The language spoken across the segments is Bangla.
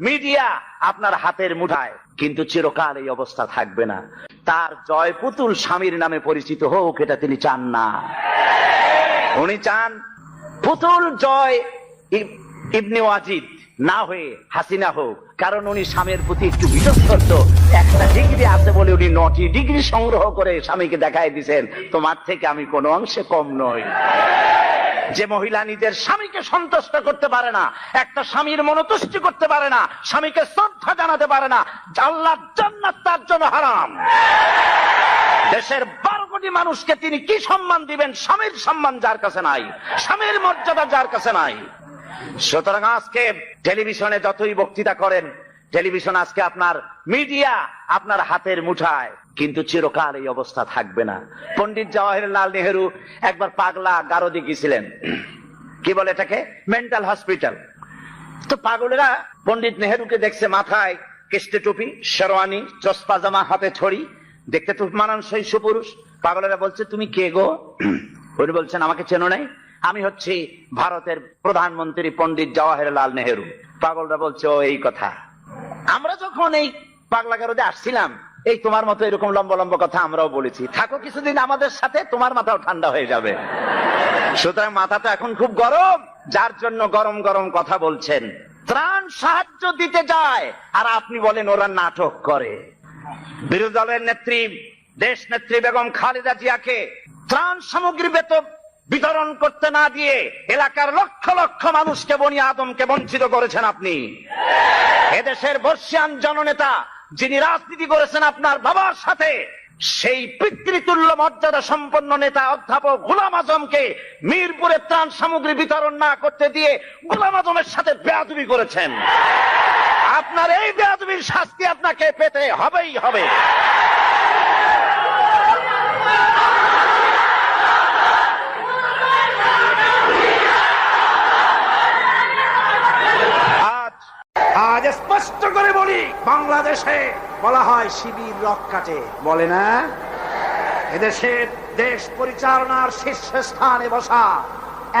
মিডিয়া আপনার হাতের মুঠায়, কিন্তু চিরকাল এই অবস্থা থাকবে না। তার জয় পুতুল স্বামীর নামে পরিচিত হোক, এটা তিনি চান না। উনি চান পুতুল জয় ইবনে ওয়াজিদ না হয়ে হাসিনা হোক, কারণ উনি স্বামীর প্রতি একটু বিশ্বস্ত। একটা ডিগ্রি আছে বলে উনি 9টি ডিগ্রি সংগ্রহ করে স্বামীকে দেখাই দিয়েছেন, তোমার থেকে আমি কোনো অংশে কম নই। যে মহিলা নিজের স্বামীকে সন্তুষ্ট করতে পারে না, একটা স্বামীর মনোতুষ্টি করতে পারে না, স্বামীকে শ্রদ্ধা জানাতে পারে না, আল্লাহর জান্নাত তার জন্য হারাম। দেশের 12 কোটি মানুষকে তিনি কি সম্মান দিবেন? স্বামীর সম্মান যার কাছে নাই, স্বামীর মর্যাদা যার কাছে নাই। সুতরাং আজকে টেলিভিশনে যতই বক্তৃতা করেন, টেলিভিশন আজকে আপনার মিডিয়া আপনার হাতের মুঠায়, কিন্তু চিরকাল এই অবস্থা থাকবে না। পণ্ডিত জওয়াহরলাল নেহেরু একবার পাগলা গারদে গিয়েছিলেন, কি বলে এটাকে, মেন্টাল হসপিটাল। তো পাগলেরা পণ্ডিত নেহেরুকে দেখছে মাথায় কেস্টে টুপি, শেরওয়ানি, চশমা জামা, হাতে ছড়ি, দেখতে তো মানানসই সুপুরুষ। পাগলেরা বলছে তুমি কে গো? উনি বলছেন আমাকে চেনো নাই, আমি হচ্ছি ভারতের প্রধানমন্ত্রী পণ্ডিত জওয়াহরলাল নেহেরু। পাগলরা বলছে ও এই কথা। আমরা যখন এই পাগলা গারদে আসছিলাম, এই তোমার মতো এরকম লম্বা লম্বা কথা আমরাও বলেছি, থাকো কিছুদিন আমাদের সাথে, তোমার মাথাও ঠান্ডা হয়ে যাবে। সুতরাং মাথা তো এখন খুব গরম, যার জন্য গরম গরম কথা বলছেন। ত্রাণ সাহায্য দিতে যায় আর আপনি বলেন ওরা নাটক করে। বিরোধী দলের নেত্রী, দেশ নেত্রী বেগম খালেদা জিয়াকে ত্রাণ সামগ্রী বিতরণ করতে না দিয়ে এলাকার লক্ষ লক্ষ মানুষকে, বনি আদমকে বঞ্চিত করেছেন আপনি। এদেশের বর্ষিয়ান জননেতা যিনি রাজনীতি করেছেন আপনার বাবার সাথে, সেই পিতৃতুল্য মর্যাদা সম্পন্ন নেতা অধ্যাপক গোলাম আজমকে মিরপুরে ত্রাণ সামগ্রী বিতরণ না করতে দিয়ে গোলাম আজমের সাথে বেয়াদবি করেছেন। আপনার এই বেয়াদবির শাস্তি আপনাকে পেতে হবেই হবে। আজ স্পষ্ট করে বলি, বাংলাদেশে বলা হয় শিবির রক কাটে, বলে না? এদেশের দেশ পরিচালনার শীর্ষস্থানে বসা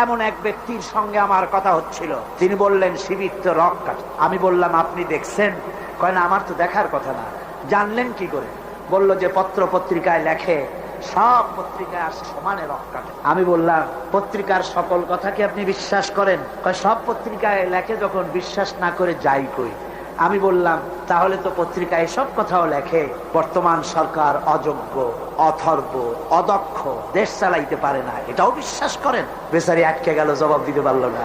এমন এক ব্যক্তির সঙ্গে আমার কথা হচ্ছিল। তিনি বললেন শিবির তো রক কাটে। আমি বললাম আপনি দেখছেন? কয় না, আমার তো দেখার কথা না। জানলেন কি করে? বলল যে পত্র পত্রিকায় লেখে, সব পত্রিকায় আসে সমানে রক কাটে। আমি বললাম পত্রিকার সকল কথা কি আপনি বিশ্বাস করেন? কয় সব পত্রিকায় লেখে, যখন বিশ্বাস না করে যাই কই। আমি বললাম তাহলে তো পত্রিকায় সব কথাও লেখে বর্তমান সরকার অযোগ্য, অথর্ব, অদক্ষ, দেশ চালাইতে পারে না, এটাও বিশ্বাস করেন? বেচারি আটকে গেল, জবাব দিতে পারলো না।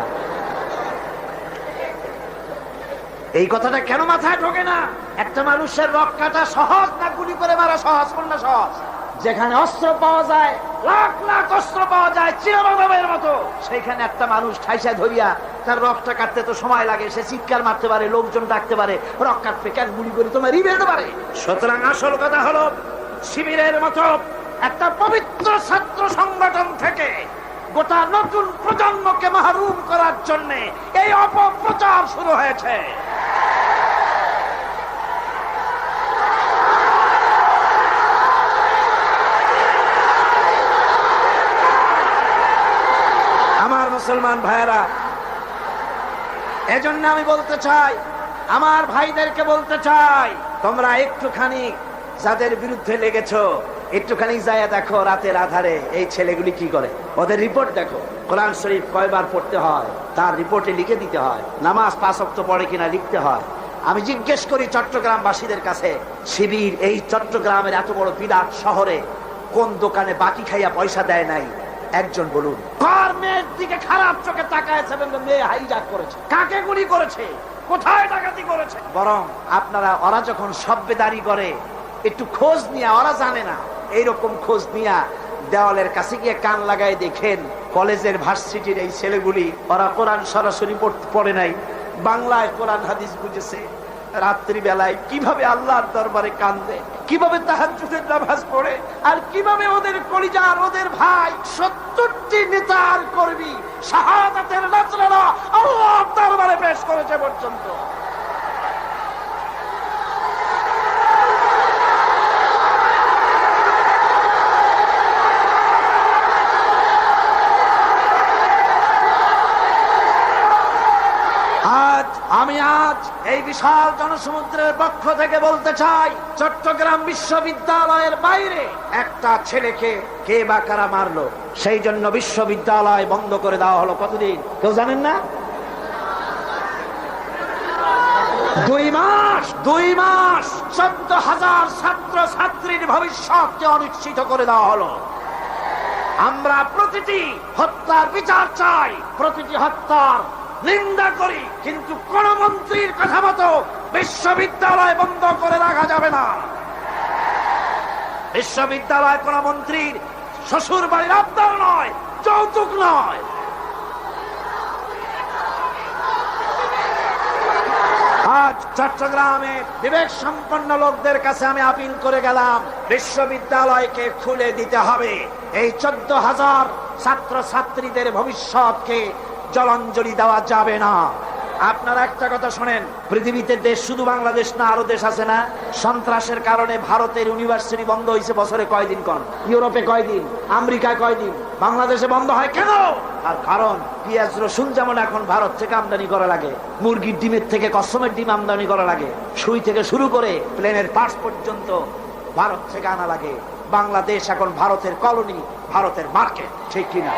এই কথাটা কেন মাথায় ঢোকে না? একটা মানুষের রক কাটা সহজ না গুলি করে মারা সহজ? কোনটা সহজ? যেখানে অস্ত্র পাওয়া যায়, লাখ লাখ অস্ত্র পাওয়া যায় চিরমানবের মতো, সেইখানে একটা মানুষ ঠাইসা ধরিয়া তার রক্তটা কাটতে তো সময় লাগে। সে চিৎকার মারতে পারে, লোকজন ডাকতে পারে, রক কাটতে কেন গুলি করে তোমার রিবেতে পারে? সুতরাং আসল কথা হলো, শিবিরের মতো একটা পবিত্র ছাত্র সংগঠন থেকে গোটা নতুন প্রজন্মকে মাহরুম করার জন্য এই অপপ্রচার শুরু হয়েছে। আমার মুসলমান ভাইয়েরা, এজন্য আমি বলতে চাই, আমার ভাইদেরকে বলতে চাই, তোমরা একটুখানি যাদের বিরুদ্ধে লেগেছো, একটুখানি যায় দেখো রাতের আধারে এই ছেলেগুলি কি করে, ওদের রিপোর্ট দেখো। কোরআন শরীফ কয়বার পড়তে হয় তার রিপোর্টে লিখে দিতে হয়, নামাজ 5 ওয়াক্ত পড়ে কিনা লিখতে হয়। আমি জিজ্ঞেস করি চট্টগ্রামবাসীদের কাছে, শিবির এই চট্টগ্রামের এত বড় বিরাট শহরে কোন দোকানে বাকি খাইয়া পয়সা দেয় নাই? একজন বলুন। কার মেয়ের দিকে খারাপ চোখে তাকায়ছে? মেয়ে হাইজাক করেছে, কাকে গুলি করেছে, কোথায় ডাকাতি করেছে? বরং আপনারা, ওরা যখন সভ্যদারি করে একটু খোঁজ নিয়ে, ওরা জানে না, এইরকম খোঁজ নিয়া দেওয়ালের কাছে গিয়ে কান লাগায় দেখেন কলেজের ভার্সিটির এই ছেলেগুলি, ওরা কোরআন সরাসরি পড়ে নাই, বাংলায় কোরআন হাদিস বুঝেছে, রাত্রি বেলায় কিভাবে আল্লাহর দরবারে কান্দে, কিভাবে তাহাজ্জুদের নামাজ পড়ে, আর কিভাবে ওদের কলিজার, ওদের ভাই 70টি নেতার কর্মী শাহাদাতের নাজরানা আল্লাহর দরবারে পেশ করেছে পর্যন্ত। আজ আমি আমি আজ এই বিশাল জনসমুদ্রের পক্ষ থেকে বলতে চাই, চট্টগ্রাম বিশ্ববিদ্যালয়ের বাইরে একটা ছেলেকে কে বা কারা মারলো, সেই জন্য বিশ্ববিদ্যালয় বন্ধ করে দেওয়া হলো। কতদিন কেউ জানেন না? 2 মাস 14,000 ছাত্র ছাত্রীর ভবিষ্যৎকে অনিশ্চিত করে দেওয়া হলো। আমরা প্রতিটি হত্যার বিচার চাই, প্রতিটি হত্যার নিন্দা করি, কিন্তু কোন মন্ত্রীর কথা মতো বিশ্ববিদ্যালয় বন্ধ করে রাখা যাবে না। বিশ্ববিদ্যালয় কোন মন্ত্রীর শ্বশুর বাড়ির আবদার নয়, যৌতুক নয়। আজ চট্টগ্রামে বিবেক সম্পন্ন লোকদের কাছে আমি আপিল করে গেলাম, বিশ্ববিদ্যালয়কে খুলে দিতে হবে। এই 14,000 ছাত্র ছাত্রীদের ভবিষ্যৎকে জলাঞ্জলি দেওয়া যাবে না। আপনারা একটা কথা শোনেন, পৃথিবীতে দেশ শুধু বাংলাদেশ না, আরো দেশ আছে না? সন্ত্রাসের কারণে ভারতের ইউনিভার্সিটি বন্ধ হয়েছে বছরে কয়দিন? কোন ইউরোপে কয়দিন, আমেরিকায় কয়দিন, বাংলাদেশে বন্ধ হয় কেন? আর কারণ পেঁয়াজ রসুন যেমন এখন ভারত থেকে আমদানি করা লাগে, মুরগির ডিমের থেকে কসমের ডিম আমদানি করা লাগে, সুই থেকে শুরু করে প্লেনের পার্টস পর্যন্ত ভারত থেকে আনা লাগে। বাংলাদেশ এখন ভারতের কলোনি, ভারতের মার্কেট, ঠিক কিনা?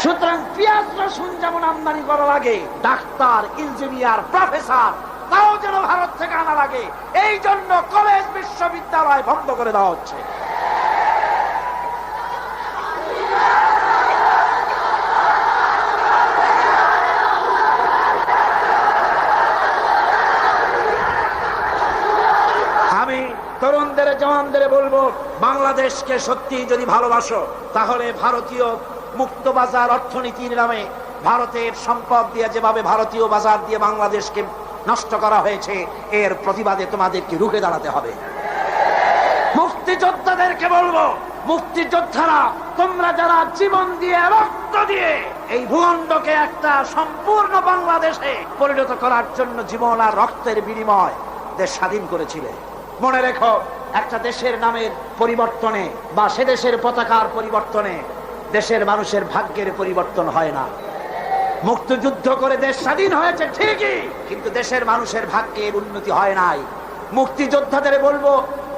সুতরাং পেঁয়াজ রসুন যেমন আমদানি করা লাগে, ডাক্তার, ইঞ্জিনিয়ার, প্রফেসর তাও যেন ভারত থেকে আনা লাগে। এই জন্য কলেজ বিশ্ববিদ্যালয় বন্ধ করে দেওয়া হচ্ছে। আমি তরুণদের, জওয়ানদের বলবো, বাংলাদেশকে সত্যি যদি ভালোবাসো তাহলে ভারতীয় মুক্ত বাজার অর্থনীতির নামে ভারতের সম্পদ দিয়ে যেভাবে ভারতীয় বাজার দিয়ে বাংলাদেশকে নষ্ট করা হয়েছে, এর প্রতিবাদে তোমাদেরকে রুখে দাঁড়াতে হবে। মুক্তিযোদ্ধাদেরকে বলবো, মুক্তিযোদ্ধারা তোমরা যারা জীবন দিয়ে, রক্ত দিয়ে এই ভূখণ্ডকে একটা সম্পূর্ণ বাংলাদেশে পরিণত করার জন্য জীবন আর রক্তের বিনিময় দেশ স্বাধীন করেছিলে, মনে রেখো, একটা দেশের নামের পরিবর্তনে বা সে দেশের পতাকার পরিবর্তনে দেশের মানুষের ভাগ্যের পরিবর্তন হয় না। মুক্তিযুদ্ধ করে দেশ স্বাধীন হয়েছে ঠিকই, কিন্তু দেশের মানুষের ভাগ্যের উন্নতি হয় নাই। মুক্তিযোদ্ধাদের বলবো,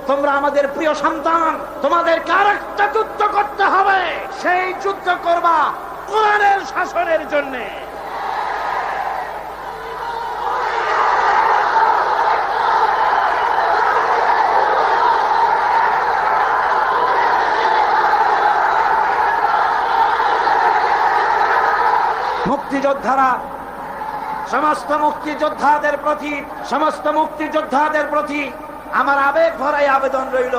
তোমরা আমাদের প্রিয় সন্তান, তোমাদেরকে আরেকটা যুদ্ধ করতে হবে। সেই যুদ্ধ করবা কোরআনের শাসনের জন্য। মুক্তিযোদ্ধারা, সমস্ত মুক্তিযোদ্ধাদের প্রতি আমার আবেগ ভরাই আবেদন রইল,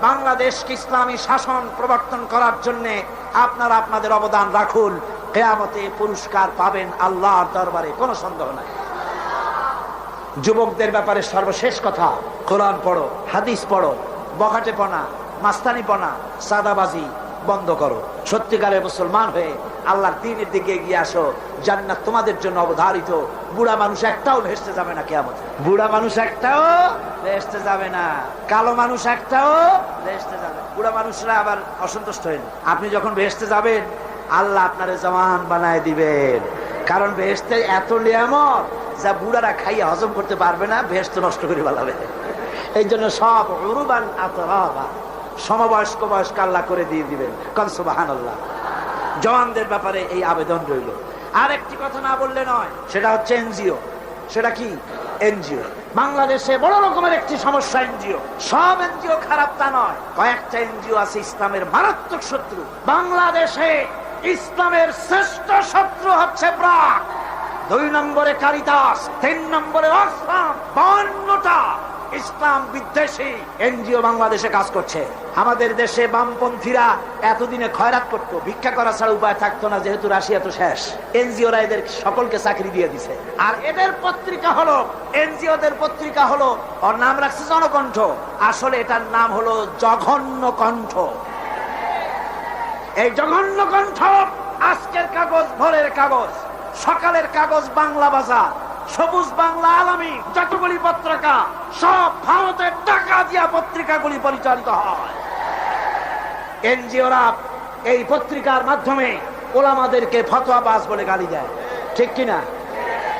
বাংলাদেশকে ইসলামী শাসন প্রবর্তন করার জন্য আপনারা আপনাদের অবদান রাখুন। কিয়ামতে পুরস্কার পাবেন আল্লাহর দরবারে, কোনো সন্দেহ নাই। যুবকদের ব্যাপারে সর্বশেষ কথা, কোরআন পড়ো, হাদিস পড়ো, বখাটেপনা, মাস্তানিপনা, সাদাবাজি বন্ধ করো। সত্যিকারের মুসলমান হয়ে আল্লাহর দ্বীনের দিকে এগিয়ে আসো। জান্নাত তোমাদের জন্য অবধারিত। বুড়া মানুষ একটাও ভেস্তে যাবে না কিয়ামতে। বুড়া মানুষ একটাও ভেস্তে যাবে না, কালো মানুষ একটাও ভেস্তে যাবে। বুড়া মানুষরা আবার অসন্তুষ্ট হন, আপনি যখন ভেস্তে যাবেন আল্লাহ আপনারে জওয়ান বানায় দিবেন। কারণ ভেস্তে এত নিয়ামত যা বুড়ারা খাইয়া হজম করতে পারবে না, ভেস্তে নষ্ট করে ফেলাবে। এই জন্য সব উরুবান আতরাবা, সমবয়স্ক বয়স্ক আল্লাহ করে দিয়ে দিবেন। কাল সুবহানাল্লাহ। জওয়ানদের ব্যাপারে এই আবেদন রইল। আর একটি কথা না বললে নয়, সেটা হচ্ছে এনজিও। সেটা কি? এনজিও বাংলাদেশে বড় রকমের একটি সমস্যা। এনজিও, সব এনজিও খারাপ তা নয়, কয়েকটা এনজিও আছে ইসলামের মারাত্মক শত্রু। বাংলাদেশে ইসলামের শ্রেষ্ঠ শত্রু হচ্ছে ব্রাক, 2 নম্বরে কারিতাস, 3 নম্বরে অক্সফাম। 52টা ইসলাম বিদ্বেষী এনজিও বাংলাদেশে কাজ করছে। আমাদের দেশে বামপন্থীরা এতদিনে খয়রাত করতো, ভিক্ষা করা ছাড়া উপায় থাকতো না, যেহেতু রাশিয়া তো শেষ। এনজিওরা এদের সকলকে চাকরি দিয়ে দিছে। আর এদের পত্রিকা হলো, এনজিওদের পত্রিকা হলো, ওর নাম রাখছে জনকণ্ঠ, আসলে এটার নাম হলো জঘন্য কণ্ঠ। এই জঘন্য কণ্ঠ আজকের কাগজ, ভোরের কাগজ, সকালের কাগজ, বাংলা বাজার, সবুজ বাংলা, আলামী, যতগুলি পত্রিকা সব ভারতের টাকা দিয়া পত্রিকাগুলি পরিচালিত হয়। এনজিওরা এই পত্রিকার মাধ্যমে ওলামাদেরকে ফতোয়াবাজ বলে গালি দেয়, ঠিক কিনা?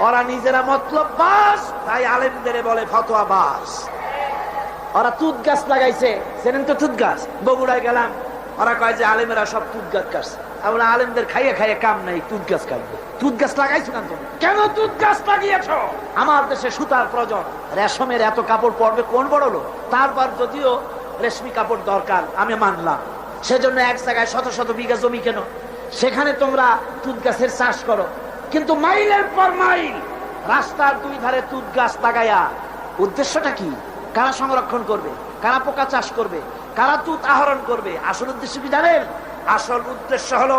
ওরা নিজেরা মতলব বাস, তাই আলেমদের বলে ফতোয়া বাস। ওরা তুত গাছ লাগাইছে, জানেন তো তুত গাছ? বগুড়ায় গেলাম, ওরা কয় যে আলেমেরা সব তুত গাছ কাটছে। আমরা আলেমদের খাইয়ে খাইয়ে কাম নাই, তুত গাছ কাটবে। তুত গাছ লাগাইছো কেন তুমি? কেন তুত গাছ লাগিয়েছ? আমার দেশে সুতার প্রয়োজন, রেশমের এত কাপড় পরবে কোন বড় লোক? তারপর যদিও রেশমি কাপড় দরকার আমি মানলাম, সেজন্য এক জায়গায় শত শত বিঘা জমি কেন, সেখানে তোমরা তুত গাছের চাষ করো। কিন্তু মাইলের পর মাইল রাস্তার দুই ধারে তুত গাছ লাগাইয়া উদ্দেশ্যটা কি? কারা সংরক্ষণ করবে? কারা পোকা চাষ করবে? কারা তুত আহরণ করবে? আসল উদ্দেশ্য কি জানেন? আসল উদ্দেশ্য হলো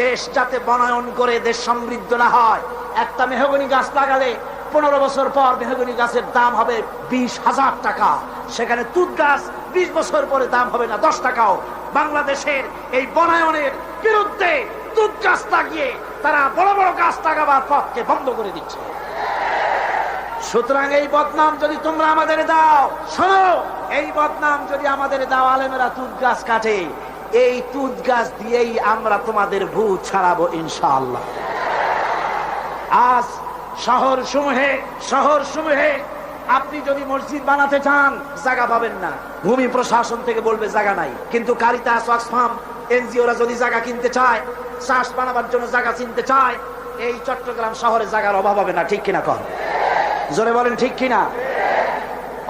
দেশ যাতে বনায়ন করে দেশ সমৃদ্ধ না হয়। একটা মেহগনি গাছ লাগালে 15 বছর পর মেহগনি গাছের দাম হবে 20,000 টাকা, সেখানে তুত গাছ 20 বছর পরে দাম হবে না 10 টাকাও। বাংলাদেশের এই বনায়নের বিরুদ্ধে তুত গাছ লাগিয়ে তারা বড় বড় গাছ লাগাবার পথকে বন্ধ করে দিচ্ছে। সুতরাং এই বদনাম যদি তোমরা আমাদের দাও, শোনো, এই বদনাম যদি আমাদের দাও, আলেমেরা তুত গাছ কাটে, এই তুত গাছ দিয়েই আমরা তোমাদের ভূত ছাড়াবো ইনশাআল্লাহ। আজ শহর সমূহে আপনি যদি মসজিদ বানাতে চান জায়গা পাবেন না, ভূমি প্রশাসন থেকে বলবে জায়গা নাই। কিন্তু কারিতাস, অক্সফাম, এনজিওরা যদি জায়গা কিনতে চায়, চাষ বানাবার জন্য জায়গা চিনতে চায়, এই চট্টগ্রাম শহরে জায়গার অভাব হবে না। ঠিক কিনা কন? জোরে বলেন ঠিক কিনা?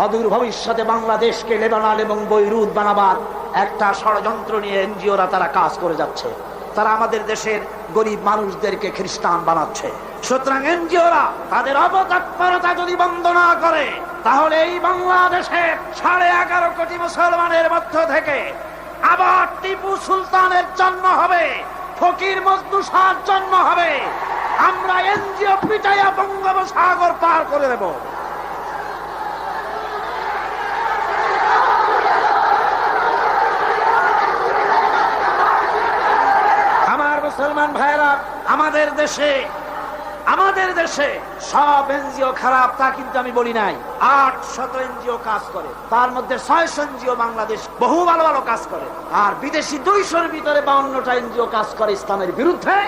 অদূর ভবিষ্যতে বাংলাদেশকে লেবানন এবং বৈরুত বানাবার একটা ষড়যন্ত্র নিয়ে এনজিওরা তারা কাজ করে যাচ্ছে। তারা আমাদের দেশের গরিব মানুষদেরকে খ্রিস্টান বানাচ্ছে। সুতরাং এনজিওরা তাদের অপতৎপরতা যদি বন্ধ না করে, তাহলে এই বাংলাদেশের 11.5 কোটি মুসলমানের মধ্য থেকে আবার টিপু সুলতানের জন্ম হবে, ফকির মজনু শাহর জন্ম হবে। আমরা এনজিও পিটাইয়া বঙ্গোপসাগর পার করে দেব। আমার মুসলমান ভাইরা, আমাদের দেশে সব এনজিও খারাপ তা কিন্তু আমি বলি নাই। 800 এনজিও কাজ করে, তার মধ্যে 600 এনজিও বাংলাদেশ বহু ভালো ভালো কাজ করে, আর বিদেশি 200-র ভিতরে 52টা এনজিও কাজ করে ইসলামের বিরুদ্ধে।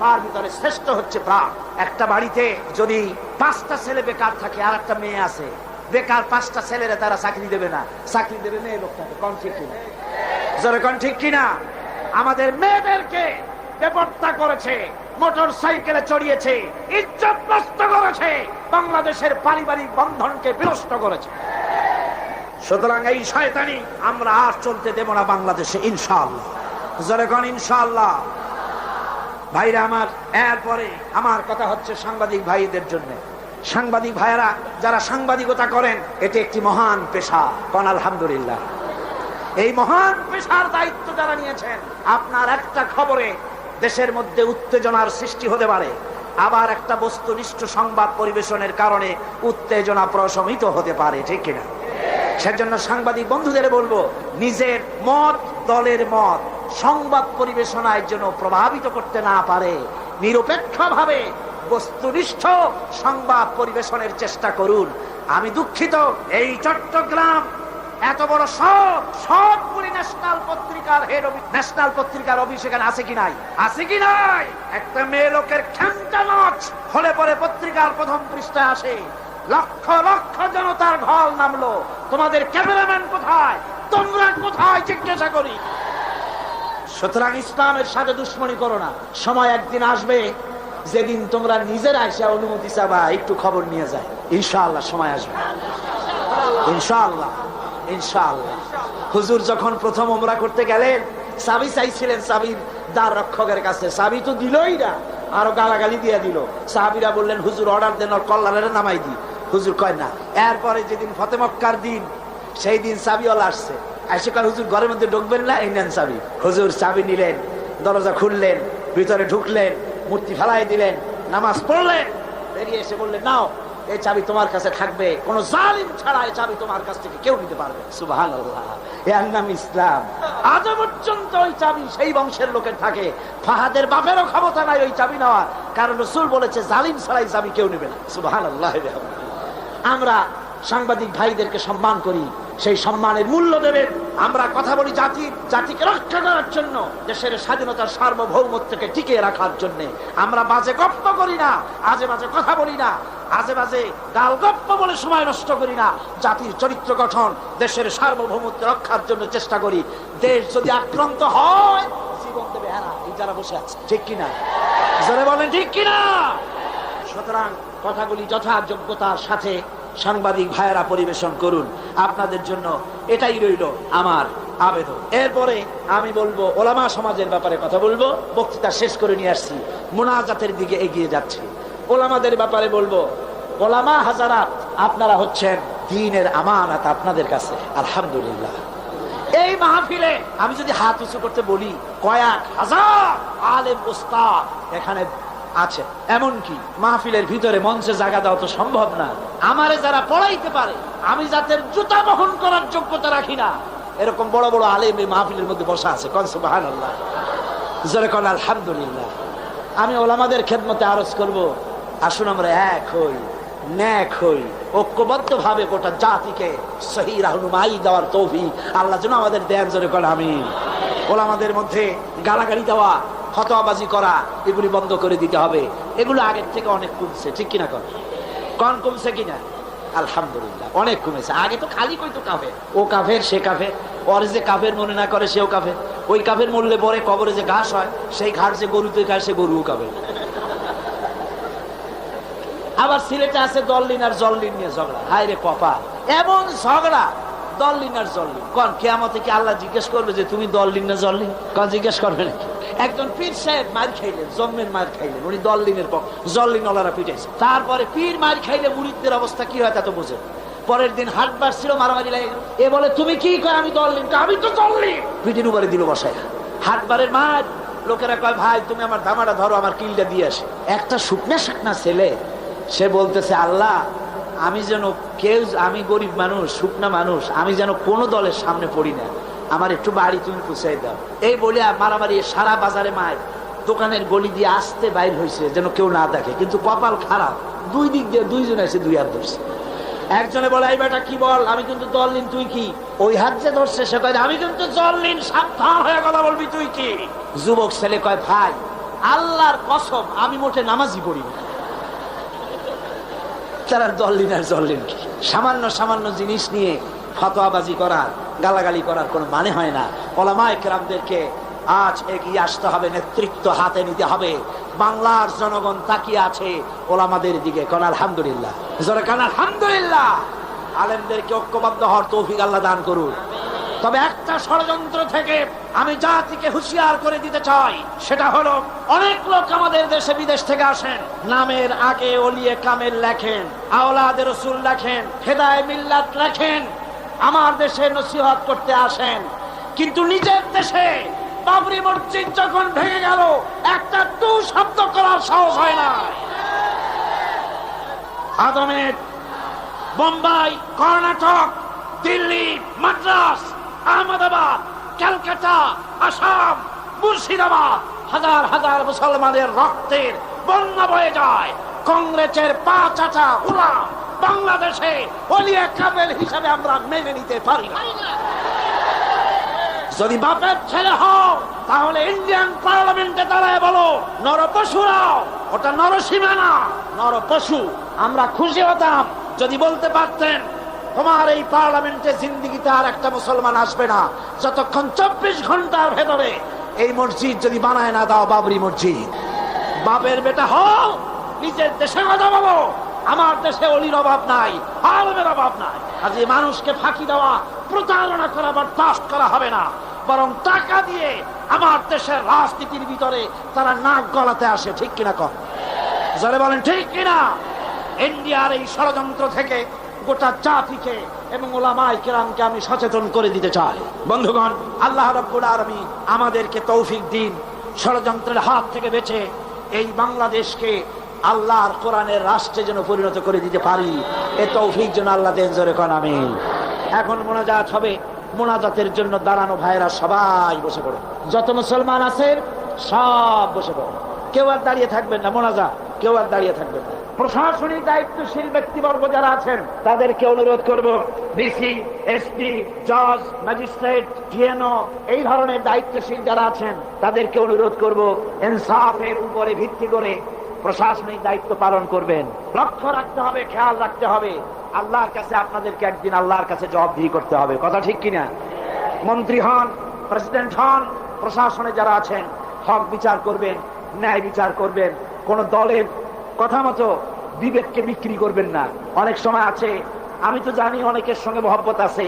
তার ভিতরে শ্রেষ্ঠ হচ্ছে প্রাণ। একটা বাড়িতে যদি 5টা ছেলে বেকার থাকে আর একটা মেয়ে আছে, বেকার 5টা ছেলেরা তারা চাকরি দেবে না, চাকরি দেবে মেয়ে লোকটাকে। কোন ঠিক কিনা? জোরে কোন ঠিক কিনা? আমাদের মেয়েদেরকে বেপরোয়া করেছে, মোটর সাইকেলে চড়িয়েছে, ইজ্জত নষ্ট করেছে, বাংলাদেশের পারিবারিক বন্ধনকে বিনষ্ট করেছে। সুতরাং এই শয়তানি আমরা আর চলতে দেব না বাংলাদেশে ইনশাআল্লাহ। জোরে কোন ইনশাআল্লাহ। ভাইরা আমার, এরপরে আমার কথা হচ্ছে সাংবাদিক ভাইদের জন্য। সাংবাদিক ভাইরা যারা সাংবাদিকতা করেন, এটি একটি মহান পেশা। কোন আলহামদুলিল্লাহ। এই মহান পেশার দায়িত্ব যারা নিয়েছেন, আপনার একটা খবরে দেশের মধ্যে উত্তেজনার সৃষ্টি হতে পারে, আবার একটা বস্তুনিষ্ঠ সংবাদ পরিবেশনের কারণে উত্তেজনা প্রশমিত হতে পারে। ঠিক কিনা? সেজন্য সাংবাদিক বন্ধুদের বলবো, নিজের মত, দলের মত সংবাদ পরিবেশনার জন্য প্রভাবিত করতে না পারে, নিরপেক্ষভাবে বস্তুনিষ্ঠ সংবাদ পরিবেশনের চেষ্টা করুন। আমি দুঃখিত, এই চট্টগ্রাম এত বড় সবগুলি ন্যাশনাল পত্রিকার অফিস এখানে আছে কি নাই? আছে কি নাই? একটা মেয়ে লোকের খেমটা নাচ হলে পরে পত্রিকার প্রথম পৃষ্ঠায় আসে, লক্ষ লক্ষ জনতার ঢল নামলো, তোমাদের ক্যামেরাম্যান কোথায়, তোমরা কোথায় জিজ্ঞাসা করি। সুতরাং ইসলামের সাথে দুশ্মনী করো না। সময় একদিন আসবে যেদিন তোমরা নিজেরা এসে অনুমতি চাবা একটু খবর নিয়ে যায়। ইনশাআল্লাহ সময় আসবে, ইনশাআল্লাহ ইনশাআল্লাহ। হুজুর যখন প্রথম উমরা করতে গেলেন, চাবি চাইছিলেন চাবির দ্বার রক্ষকের কাছে, চাবি তো দিলই না, আরো গালাগালি দিয়ে দিল। সাহাবীরা বললেন, হুজুর অর্ডার দেন, ওর কল্লারে নামাই দি। হুজুর কয় না। এরপরে যেদিন ফতে মক্কার দিন, সেই দিন চাবিওয়ালা আসছে, এসে কয়, হুজুর ঘরের মধ্যে ঢুকবেন না, এই নেন চাবি। হুজুর চাবি নিলেন, দরজা খুললেন, ভিতরে ঢুকলেন, মূর্তি ফেলাই দিলেন, নামাজ পড়লেন, বেরিয়ে এসে বললেন, নাও এই চাবি তোমার কাছে থাকবে, কোন জালিম ছাড়া এই চাবি তোমার কাছ থেকে কেউ নিতে পারবে। সুবহানাল্লাহ, এর নাম ইসলাম। আজ পর্যন্ত ওই চাবি সেই বংশের লোকের থাকে। ফাহাদের বাপেরও ক্ষমতা নাই ওই চাবি নেওয়ার, কারণ রাসূল বলেছে জালিম ছাড়া এই চাবি কেউ নেবে না। সুবহানাল্লাহ। আমরা সাংবাদিক ভাইদেরকে সম্মান করি, সেই সম্মানের মূল্য দেবেন। আমরা কথা বলি জাতিকে রক্ষা করার জন্য, দেশের স্বাধীনতার সার্বভৌমত্বকে টিকিয়ে রাখার জন্য। আমরা বাজে গপ্প করি না, আজে বাজে কথা বলি না, আজে বাজে গাল গপ্প বলে সময় নষ্ট করি না। জাতির চরিত্র গঠন, দেশের সার্বভৌমত্ব রক্ষার জন্য চেষ্টা করি। দেশ যদি আক্রান্ত হয় জীবন দেবে এরা, এই যারা বসে আছে, ঠিক কিনা? জোরে বলেন ঠিক কিনা? সুতরাং কথাগুলি যথাযোগ্যতার সাথে সাংবাদিক ভাইয়েরা পরিবেশন করুন। আপনাদের জন্য এটাই রইল আমার আবেদন। এরপরে আমি বলবো ওলামা সমাজের ব্যাপারে কথা বলবো। বক্তৃতা শেষ করে নিয়ে আসছি, মুনাজাতের দিকে এগিয়ে যাচ্ছি। ওলামাদের ব্যাপারে বলবো, ওলামা হাজারাত, আপনারা হচ্ছেন দ্বীনের আমানত আপনাদের কাছে। আলহামদুলিল্লাহ, এই মাহফিলে আমি যদি হাত উঁচু করতে বলি, কয়েক হাজার আলেম উস্তাদ এখানে আছে। এমনকি মাহফিলের ভিতরে মঞ্চে জায়গা দেওয়া তো সম্ভব না। আমারে যারা পড়াইতে পারে, আমি যাদের জুতা বহন করার যোগ্যতা রাখি না, এরকম বড় বড় আলেম এই মাহফিলের মধ্যে বসা আছে। কোন সুবহানাল্লাহ, জোরে কোন আলহামদুলিল্লাহ। আমি ওলামাদের খেদমতে আরজ করব, আসুন আমরা এক হই, ন্যাক হই, ঐক্যবদ্ধ ভাবে গোটা জাতিকে সহি রাহনুমাই দেওয়ার তৌফিক আল্লাহ যেন আমাদের দেন। জোরে কোন আমিন। ওলামাদের মধ্যে গালাগালি দেওয়া, ফতোয়াবাজি করা, এগুলি বন্ধ করে দিতে হবে। এগুলো আগের থেকে অনেক কমছে, ঠিক কিনা? কন কমছে কিনা? আলহামদুলিল্লাহ, অনেক কমেছে। আগে তো খালি কইতো কাফের, ও কাফের, সে কাফের। ওর যে কাফের মনে না করে সেও কাফের। ওই কাফের মরলে পরে কবরে যে ঘাস হয়, সেই ঘাস যে গরুতে খায়, সে গরুও কাফের। আবার সিলেটে আছে দললিন আর জললিন নিয়ে ঝগড়া। হায় রে কপা, এমন ঝগড়া দললিন আর জললিন। কন কিয়ামতে কি আল্লাহ জিজ্ঞেস করবে যে তুমি দললিন না জললিন? কন জিজ্ঞেস করবে নাকি? একজন পীর সাহেব মার খাইলেন, জম্মের মার খাইলেন, উনি দললিনের জললিন ওলারা পিটাইছে। তারপরে পীর মার খাইলে মুরিদদের অবস্থা কি হয় তা তো বোঝে। পরের দিন হাট বার ছিল, মারামারি লাগে। এ বলে তুমি কি কয়? আমি দললিন। আমি তো জললিন। পিটির উপরে দিল বসায়। হাট বারের মার লোকেরা কয়, ভাই তুমি আমার ধামাটা ধরো, আমার কিলটা দিয়ে আসে। একটা শুকনা শুকনা ছেলে, সে বলতেছে, আল্লাহ আমি যেন কেউ, আমি গরিব মানুষ, শুকনা মানুষ, আমি যেন কোনো দলের সামনে পড়ি না, আমার একটু বাড়ি তুমি পুষাই দাও। এই বলে মারামারি সারা বাজারে মায়, দোকানের গলি দিয়ে আসতে বাইর হয়েছে যেন কেউ না দেখে। কিন্তু কপাল খারাপ, দুই দিক দিয়ে দুইজন আছে, দুই হাত ধরছে। একজনে বলে, এই বেটা কি বল, আমি কিন্তু দললিন, তুই কি? ওই হাত যে ধরছে সে কয়, আমি কিন্তু জললিন, সাবধান হয়ে কথা বলবি, তুই কি? যুবক ছেলে কয়, ভাই আল্লাহর কসম আমি মোটে নামাজই পড়ি না। তারা দললিন আর জললিন কি? সামান্য সামান্য জিনিস নিয়ে ফতোয়াবাজি করার, গালাগালি করার কোনো মানে হয় না। ওলামায়ে কেরামদেরকে আজ এগিয়ে আসতে হবে, নেতৃত্ব হাতে নিতে হবে। বাংলার জনগণ তাকিয়ে আছে ওলামাদের দিকে। কোন আলহামদুলিল্লাহ, জোরে কোন আলহামদুলিল্লাহ। আলেমদেরকে ঐক্যবদ্ধ হওয়ার তৌফিক আল্লাহ দান করুন। তবে একটা ষড়যন্ত্র থেকে আমি জাতিকে হুঁশিয়ার করে দিতে চাই, সেটা হলো অনেক লোক আমাদের দেশে বিদেশ থেকে আসেন, নামের আগে ওলিয়ে কামেল লেখেন, আওলাদে রসুল লেখেন, হেদায়ে মিল্লাত লেখেন, আমার দেশে নসিহত করতে আসেন, কিন্তু নিজের দেশে বাবরি মসজিদ যখন ভেঙে গেল একটা টু শব্দ করার সাহস হয় না। আদমের বোম্বাই, কর্ণাটক, দিল্লি, মাদ্রাস, আহমেদাবাদ, ক্যালকাটা, আসাম, মুর্শিদাবাদ, হাজার হাজার মুসলমানের রক্তের বন্যা বয়ে যায়। কংগ্রেসের পা চাচা উলাম বাংলাদেশে ওলিয়া কামেল হিসাবে আমরা মেনে নিতে পারি না। যদি বাপের ছেলে হও তাহলে ইন্ডিয়ান পার্লামেন্টে দাঁড়ায় বলো, নরপশুরাও, ওটা নরসীমা না, নরপশু। আমরা খুশি হতাম যদি বলতে পারতেন, তোমার এই পার্লামেন্টে জিন্দিগিতে আর একটা মুসলমান আসবে না যতক্ষণ 24 ঘন্টার ভেতরে এই মসজিদ যদি বানায় না দাও বাবরি মসজিদ। বাপের বেটা হও, নিজের দেশে কথা বলো, আমার দেশে অলির অভাব নাই, আলমের অভাব নাই। আজ এই মানুষকে ফাঁকি দেওয়া, প্রতারণা করা বরদাস্ত করা হবে না, বরং টাকা দিয়ে আমার দেশের রাজনীতির ভিতরে তারা নাক গলাতে আসে, ঠিক কিনা? কম জোরে বলেন ঠিক কিনা? ইন্ডিয়ার এই ষড়যন্ত্র থেকে গোটা জাতিকে এবং ওলামায়ে কেরামকে আমি সচেতন করে দিতে চাই। বন্ধুগণ, আল্লাহ রাব্বুল আলামিন আমাদেরকে তৌফিক দিন, ষড়যন্ত্রের হাত থেকে বেঁচে এই বাংলাদেশকে আল্লাহর কোরআনের রাষ্ট্রে যেন পরিণত করে দিতে পারি, এ তৌফিক যেন আল্লাহ দেন। জোরে কোন আমিন। এখন মোনাজাত হবে, মোনাজাতের জন্য দাঁড়ানো ভাইরা সবাই বসে পড়ো, যত মুসলমান আছেন সব বসে পড়ো, কেউ আর দাঁড়িয়ে থাকবেন না। মোনাজাত কেউ আর দাঁড়িয়ে থাকবেন না। প্রশাসনিক দায়িত্বশীল ব্যক্তিবর্গ যারা আছেন তাদেরকে অনুরোধ করব, ডিসি, এসপি, জজ, ম্যাজিস্ট্রেট, ডিএনও, এই ধরনের দায়িত্বশীল যারা আছেন তাদেরকে অনুরোধ করব, ইনসাফের উপরে ভিত্তি করে প্রশাসনিক দায়িত্ব পালন করবেন। লক্ষ্য রাখতে হবে, খেয়াল রাখতে হবে, আল্লাহর কাছে আপনাদেরকে একদিন আল্লাহর কাছে জবাবদিহি করতে হবে। কথা ঠিক কিনা? মন্ত্রী হন, প্রেসিডেন্ট হন, প্রশাসনে যারা আছেন হক বিচার করবেন, ন্যায় বিচার করবেন। কোন দলের কথা মতো বিবেককে বিক্রি করবেন না। অনেক সময় আছে, আমি তো জানি অনেকের সঙ্গে মহব্বত আছে,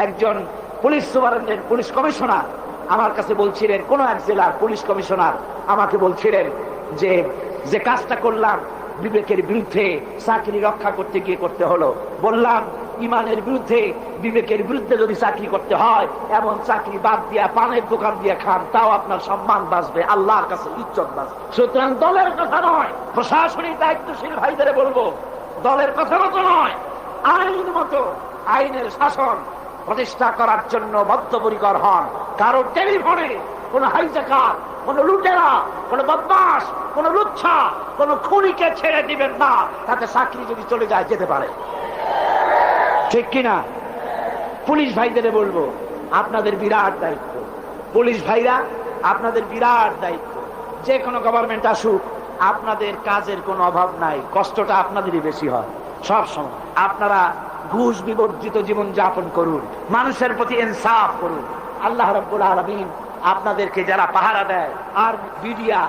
একজন পুলিশ সুপারিনটেন্ডেন্ট, পুলিশ কমিশনার আমার কাছে বলছিলেন, কোন এক জেলার পুলিশ কমিশনার আমাকে বলছিলেন যে কাজটা করলাম বিবেকের বিরুদ্ধে, চাকরি রক্ষা করতে গিয়ে করতে হলো। বললাম, ইমানের বিরুদ্ধে, বিবেকের বিরুদ্ধে যদি চাকরি করতে হয়, এমন চাকরি বাদ দিয়া পানের দোকান দিয়ে খান, তাও আপনার সম্মান বাঁচবে, আল্লাহর কাছে ইজ্জত বাঁচবে। সুতরাং দলের কথা নয়, প্রশাসনিক দায়িত্বশীল ভাইদের বলবো, দলের কথা মতো নয়, আইন মতো, আইনের শাসন প্রতিষ্ঠা করার জন্য বদ্ধপরিকর হন। কারো টেলিফোনে কোন হাইজাকার, কোন লুটেরা, কোন বদমাশ, কোন লুচ্ছা, কোন খুনিকে ছেড়ে দিবেন না, তাতে চাকরি যদি চলে যায় যেতে পারে। ঠিক কিনা? পুলিশ ভাইদের বলবো, আপনাদের বিরাট দায়িত্ব। পুলিশ ভাইরা, আপনাদের বিরাট দায়িত্ব। যে কোনো গভর্নমেন্ট আসুক, আপনাদের কাজের কোনো অভাব নাই, কষ্টটা আপনাদেরই বেশি হয় সব সময়। আপনারা ঘুষ বিবর্জিত জীবন যাপন করুন, মানুষের প্রতি ইনসাফ করুন। আল্লাহ রাব্বুল আলামিন আপনাদেরকে যারা পাহারা দেয়, আর মিডিয়া,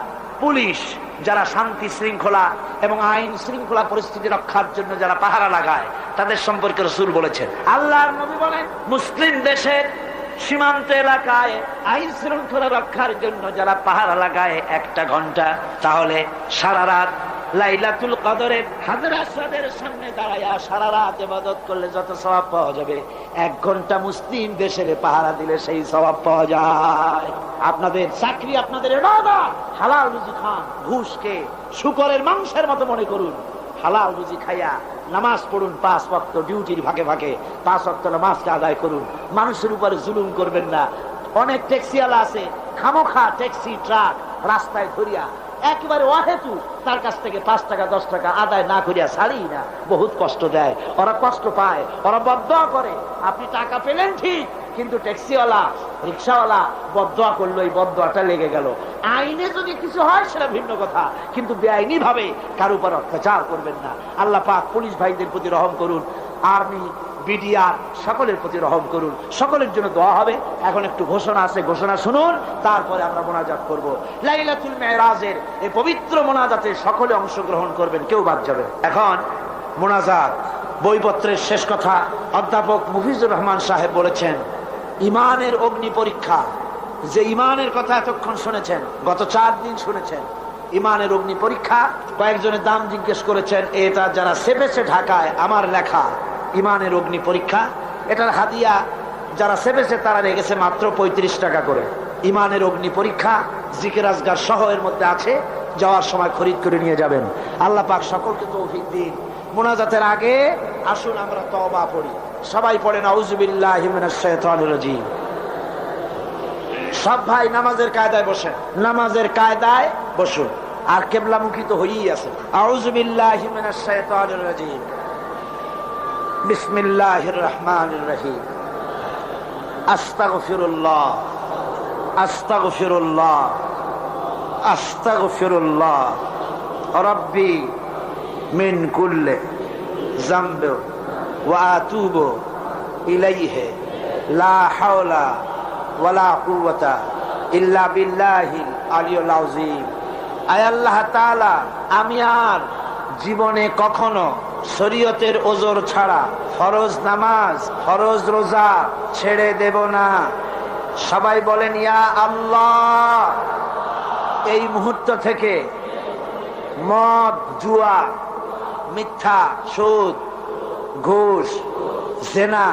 পুলিশ যারা শান্তি শৃঙ্খলা এবং আইন শৃঙ্খলা পরিস্থিতি রক্ষার জন্য যারা পাহারা লাগায়, তাদের সম্পর্কে রাসূল বলেছেন, আল্লাহর নবী বলেন, মুসলিম দেশের সীমান্ত এলাকায় আইন শৃঙ্খলা রক্ষার জন্য যারা পাহারা লাগায় 1 ঘন্টা, তাহলে সারা রাত লাইলাতুল কদরে হাজর আসওয়াদের সামনে দাঁড়ায়া সারা রাত ইবাদত করলে যত সওয়াব পাওয়া যাবে, 1 ঘন্টা মুসলিম দেশের পাহারা দিলে সেই সওয়াব পাওয়া যায়। আপনাদের চাকরি, আপনাদের ইবাদত, হালাল রুজি খান, ঘুষকে শুকরের মাংসের মতো মনে করুন। হালাল রুজি খাইয়া নামাজ পড়ুন, 5 ওয়াক্ত ডিউটির ফাঁকে ফাঁকে 5 ওয়াক্ত নামাজকে আদায় করুন। মানুষের উপরে জুলুম করবেন না। অনেক ট্যাক্সিওয়ালা আছে, খামোখা ট্যাক্সি ট্রাক রাস্তায় ধরিয়া একেবারে অহেতু তার কাছ থেকে 5 টাকা 10 টাকা আদায় না করিয়া ছাড়ি না, বহুত কষ্ট দেয়, ওরা কষ্ট পায়, ওরা বদদোয়া করে। আপনি টাকা পেলেন ঠিক, কিন্তু ট্যাক্সিওয়ালা, রিক্সাওয়ালা বদদোয়া করলো, এই বদদোয়াটা লেগে গেল। আইনে যদি কিছু হয় সেটা ভিন্ন কথা, কিন্তু বেআইনি ভাবে কারো উপর অত্যাচার করবেন না। আল্লাহ পাক পুলিশ ভাইদের প্রতি রহম করুন, আর্মি, বিডিআর সকলের প্রতি রহম করুন। সকলের জন্য দোয়া হবে। এখন একটু ঘোষণা আছে, ঘোষণা শুনুন, তারপরে আমরা মোনাজাত করব। লাইলাতুল মেরাজের এই পবিত্র মোনাজাতে সকলে অংশগ্রহণ করবেন, কেউ বাদ যাবে। এখন মোনাজাত, বইপত্রের শেষ কথা অধ্যাপক মুফিজুর রহমান সাহেব বলেছেন, ইমানের অগ্নি পরীক্ষা। যে ইমানের কথা এতক্ষণ শুনেছেন, গত 4 দিন শুনেছেন, ইমানের অগ্নি পরীক্ষা। কয়েকজনের দাম জিজ্ঞেস করেছেন, এটা যারা সেপেছে ঢাকায়, আমার লেখা ইমানের অগ্নি পরীক্ষা, এটার হাদিয়া যারা সেপেছে তারা রেখেছে মাত্র 35 টাকা করে। ইমানের অগ্নি পরীক্ষা জিকির আজগার সহ এর মধ্যে আছে, যাওয়ার সময় খরিদ করে নিয়ে যাবেন। আল্লাহ পাক সকলকে তৌফিক দিন। মোনাজাতের আগে আসুন আমরা তওবা পড়ি। সবাই পড়েন আউযু বিল্লাহি মিনাশ শাইতানির রাজীম। সব ভাই নামাজের কায়দায় বসেন, নামাজের কায়দায় বসুন, আর কিবলামুখী তো হয়েই আছে। আউযু বিল্লাহি মিনাশ শাইতানির রাজীম, বিসমিল্লাহির রহমানির রহিম, আস্তাগফিরুল্লাহ, আস্তাগফিরুল্লাহ, আস্তাগফিরুল্লাহ রাব্বি মিন কুল্লি যামবি ওয়া আতুবু ইলাইহি লা হাওলা ওয়ালা কুওয়াতা ইল্লা বিল্লাহিল আলিয়্যিল আযীম। আয় আল্লাহ তাআলা, আমি আর জীবনে কখনো শরীয়তের ওজর ছাড়া ফরজ নামাজ, ফরজ রোজা ছেড়ে দেব না। সবাই বলেন ইয়া আল্লাহ। এই মুহূর্ত থেকে মদ, জুয়া, মিথ্যা, সুদ, ঘুষ, জেনা,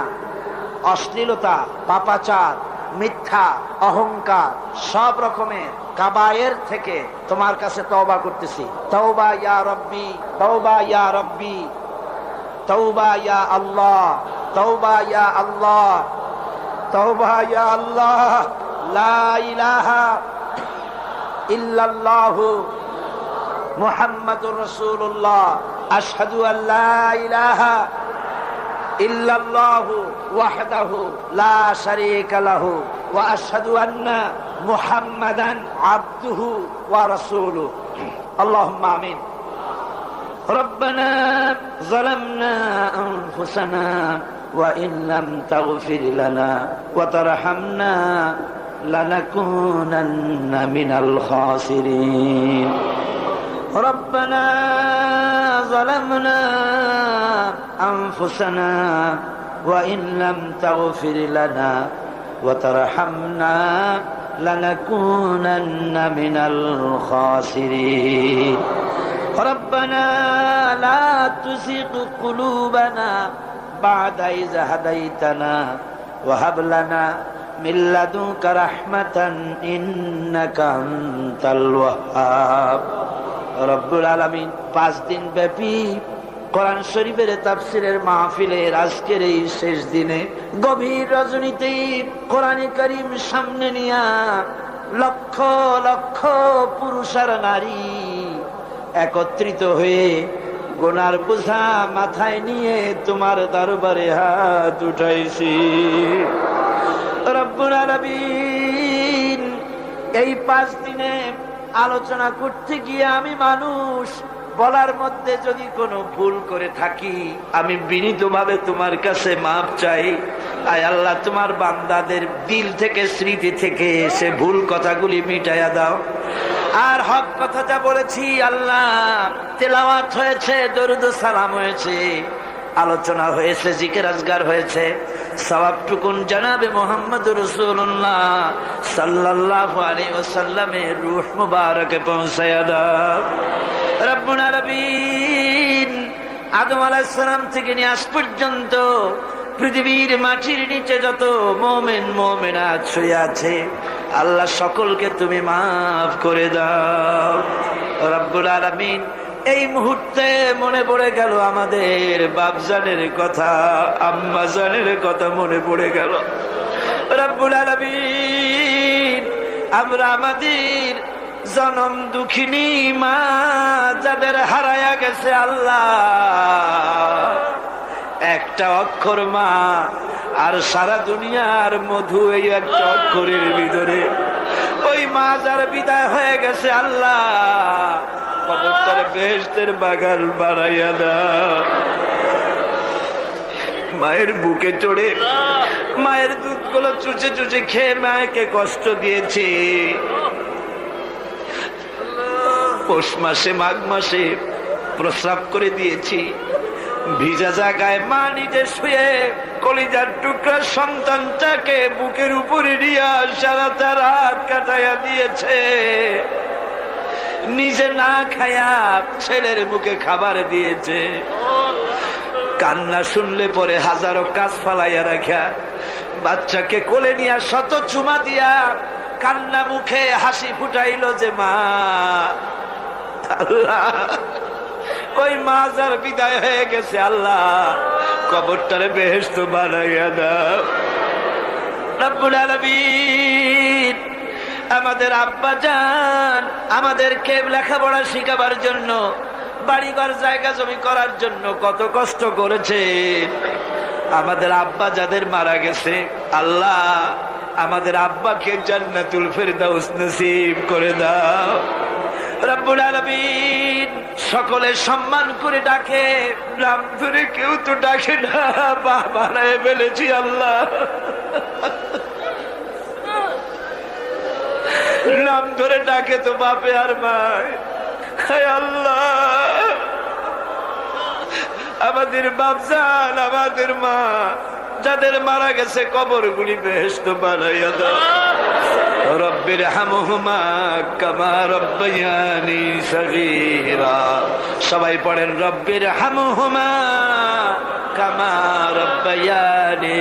অশ্লীলতা, পাপাচার, মিথ্যা, অহংকার, সব রকমের কাবায়ের থেকে তোমার কাছে তওবা করতেছি। তওবা ইয়া রব্বি, তওবা ইয়া রব্বি, তওবা ইয়া আল্লাহ, তওবা ইয়া আল্লাহ, তওবা ইয়া আল্লাহ। লা ইলাহা ইল্লাল্লাহু মুহাম্মাদুর রাসূলুল্লাহ আশহাদু আল্লা ইলাহা ইল্লাল্লাহু ওয়াহদাহু লা শারীকা লাহু ওয়া আশহাদু আন্না মুহাম্মাদান আবদুহু ওয়া রাসূলুহু। আল্লাহুম্মা আমিন। ربنا ظلمنا أنفسنا وإن لم تغفر لنا وترحمنا لنكونن من الخاسرين. ربنا ظلمنا أنفسنا وإن لم تغفر لنا وترحمنا لنكونن من الخاسرين. ربنا لا تزغ قلوبنا بعد إذ هديتنا وهب لنا من لدنك رحمة إنك أنت الوهاب. রব্বুল আলামিন 5 দিন ব্যাপী কোরআন শরীফের তাফসীরের মাহফিলের আজকের এই শেষ দিনে গভীর রজনীতে কোরআনে কারীম সামনে নিয়া লক্ষ লক্ষ পুরুষ আর নারী একত্রিত হয়ে গুনার বোঝা মাথায় নিয়ে তোমার দরবারে হাত উঠাইছি। রব্বুল আলামিন, এই 5 দিনে আলোচনা করতে গিয়ে আমি মানুষ, বলার মধ্যে যদি কোনো ভুল করে থাকি আমি বিনীতভাবে তোমার কাছে মাপ চাই। আয় আল্লাহ, তোমার বান্দাদের দিল থেকে, স্মৃতি থেকে সে ভুল কথাগুলি মিটাইয়া দাও। আর হক কথা যা বলেছি আল্লাহ, তেলাওয়াত হয়েছে, দরুদ সালাম হয়েছে, আলোচনা হয়েছে, জিকির আজগার হয়েছে, সওয়াবটুকুন জনাবে মুহাম্মদুর রাসূলুল্লাহ সাল্লাল্লাহু আলাইহি ওয়াসাল্লামের রূহ মুবারকে পৌঁছায়া দাও। রব্বুল আলামিন, আদম আলাইহিস সালাম থেকে নিয়ে আজ পর্যন্ত পৃথিবীর মাটির নিচে যত মুমিন মুমিনাত শুয়ে আছে আল্লাহ সকলকে তুমি মাফ করে দাও। রব্বুল আলামিন, এই মুহূর্তে মনে পড়ে গেল আমাদের বাপজানের কথা, আম্মাজানের কথা মনে পড়ে গেল। রব্বুল আলামিন, আমরা আমাদের জনম দুঃখিনী মা যাদের হারায়া গেছে আল্লাহ, একটা অক্ষর মা আর সারা দুনিয়ার মধু এই একটা অক্ষরের ভিতরে, ওই মা যার বিদায় হয়ে গেছে আল্লাহ, কবরটার বেহেশতের বাগান বাড়াইয়া দাও। মায়ের বুকে চড়ে মায়ের দুধগুলো চুচে চুচে খেয়ে মাকে কষ্ট দিয়েছে। পৌষ মাসে মাঘ মাসে প্রস্রাব করে দিয়েছি, ভিজা জায়গায় মা নিজে শুয়ে কলিজার টুকরা সন্তানটাকে বুকের উপরে নিয়ে সারাটা রাত কাটাইয়া দিয়েছে। নিজে না খায়া ছেলের মুখে খাবার দিয়েছে। কান্না শুনলে পরে হাজারো কাজ ফালাইয়া রাখা, বাচ্চাকে কোলে নিয়ে শত চুমা দিয়া কান্না মুখে হাসি ফুটাইল যে মা। আল্লাহ, ওই মা যার বিদায় হয়ে গেছে আল্লাহ, কবরটারে বেহেশত বানাইয়া দাও। রব্বুল আলামিন, আমাদের আব্বা জান আমাদেরকে লেখাপড়া শিখাবার জন্য, বাড়িঘর জায়গা জমি করার জন্য কত কষ্ট করেছে। আমাদের আব্বা যাদের মারা গেছে আল্লাহ, আমাদের আব্বাকে জান্নাতুল ফেরদাউস নসিব করে দাও। রব্বুল আলামিন, সকলে সম্মান করে ডাকে, নাম ধরে কেউ তো ডাকে না, বাবারায় ফেলেছি আল্লাহ। নাম ধরে ডাকে তো বাপে আর মায়। হায় আল্লাহ, আমাদের বাপজান আমাদের মা যাদের মারা গেছে কবরগুলি বেহেশত বানাইয়া দাও। রব্বির হামহুমা কামা রব্বায়ানি সগীরা। সবাই পড়েন, রব্বির হামহুমা কামা রব্বায়ানি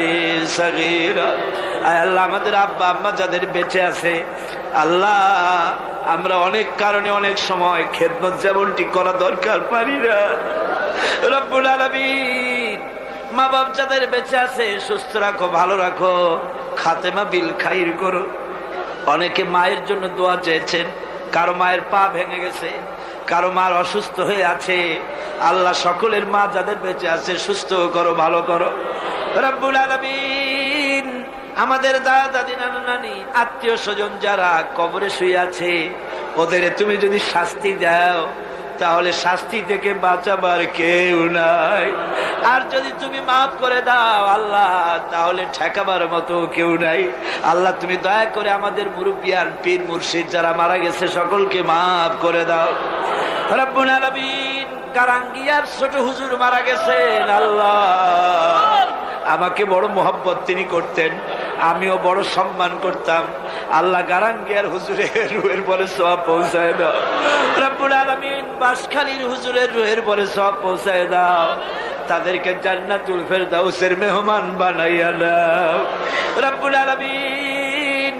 সগীরা। আয় আল্লাহ, আমাদের আব্বা আম্মা যাদের বেঁচে আছে আল্লাহ, আমরা অনেক কারণে অনেক সময় খেদমত যেমনটি করা দরকার পারি না। রব্বুল আলামিন, মা বাপ যাদের বেঁচে আছে সুস্থ রাখো, ভালো রাখো, খাতেমা বিল খাইর করো। অনেকে মায়ের জন্য দোয়া চেয়েছেন, কারো মায়ের পা ভেঙে গেছে, কারো মার অসুস্থ হয়ে আছে, আল্লাহ সকলের মা যাদের বেঁচে আছে সুস্থ করো, ভালো করো রব্বুল আলামিন। আমাদের দাদা দাদি নানা নানি আত্মীয় স্বজন যারা কবরে শুয়ে আছে, ওদের তুমি যদি শাস্তি দাও তাহলে শাস্তি থেকে বাঁচাবার কেউ নাই, আর যদি তুমি মাফ করে দাও আল্লাহ তাহলে ঠেকাবার মতো কেউ নাই। আল্লাহ তুমি দয়া করে আমাদের মুরব্বিয়ান পীর মুর্শিদ যারা মারা গেছে সকলকে মাফ করে দাও রব্বুল আলামিন। কারাঙ্গিয়ার ছোট হুজুর মারা গেছেন, আল্লাহ আমাকে বড় মোহাব্বত তিনি করতেন, আমিও বড় সম্মান করতাম। আল্লাহ গারাঙ্গিয়ার হুজুরের রুহের পরে সওয়াব পৌঁছায় দাও রব্বুল আলামিন। বাঁশখালীর হুজুরের রুহের পরে সওয়াব পৌঁছায় দাও, তাদেরকে জান্নাতুল ফেরদাউসের মেহমান বানাইয়া দাও রব্বুল আলামিন।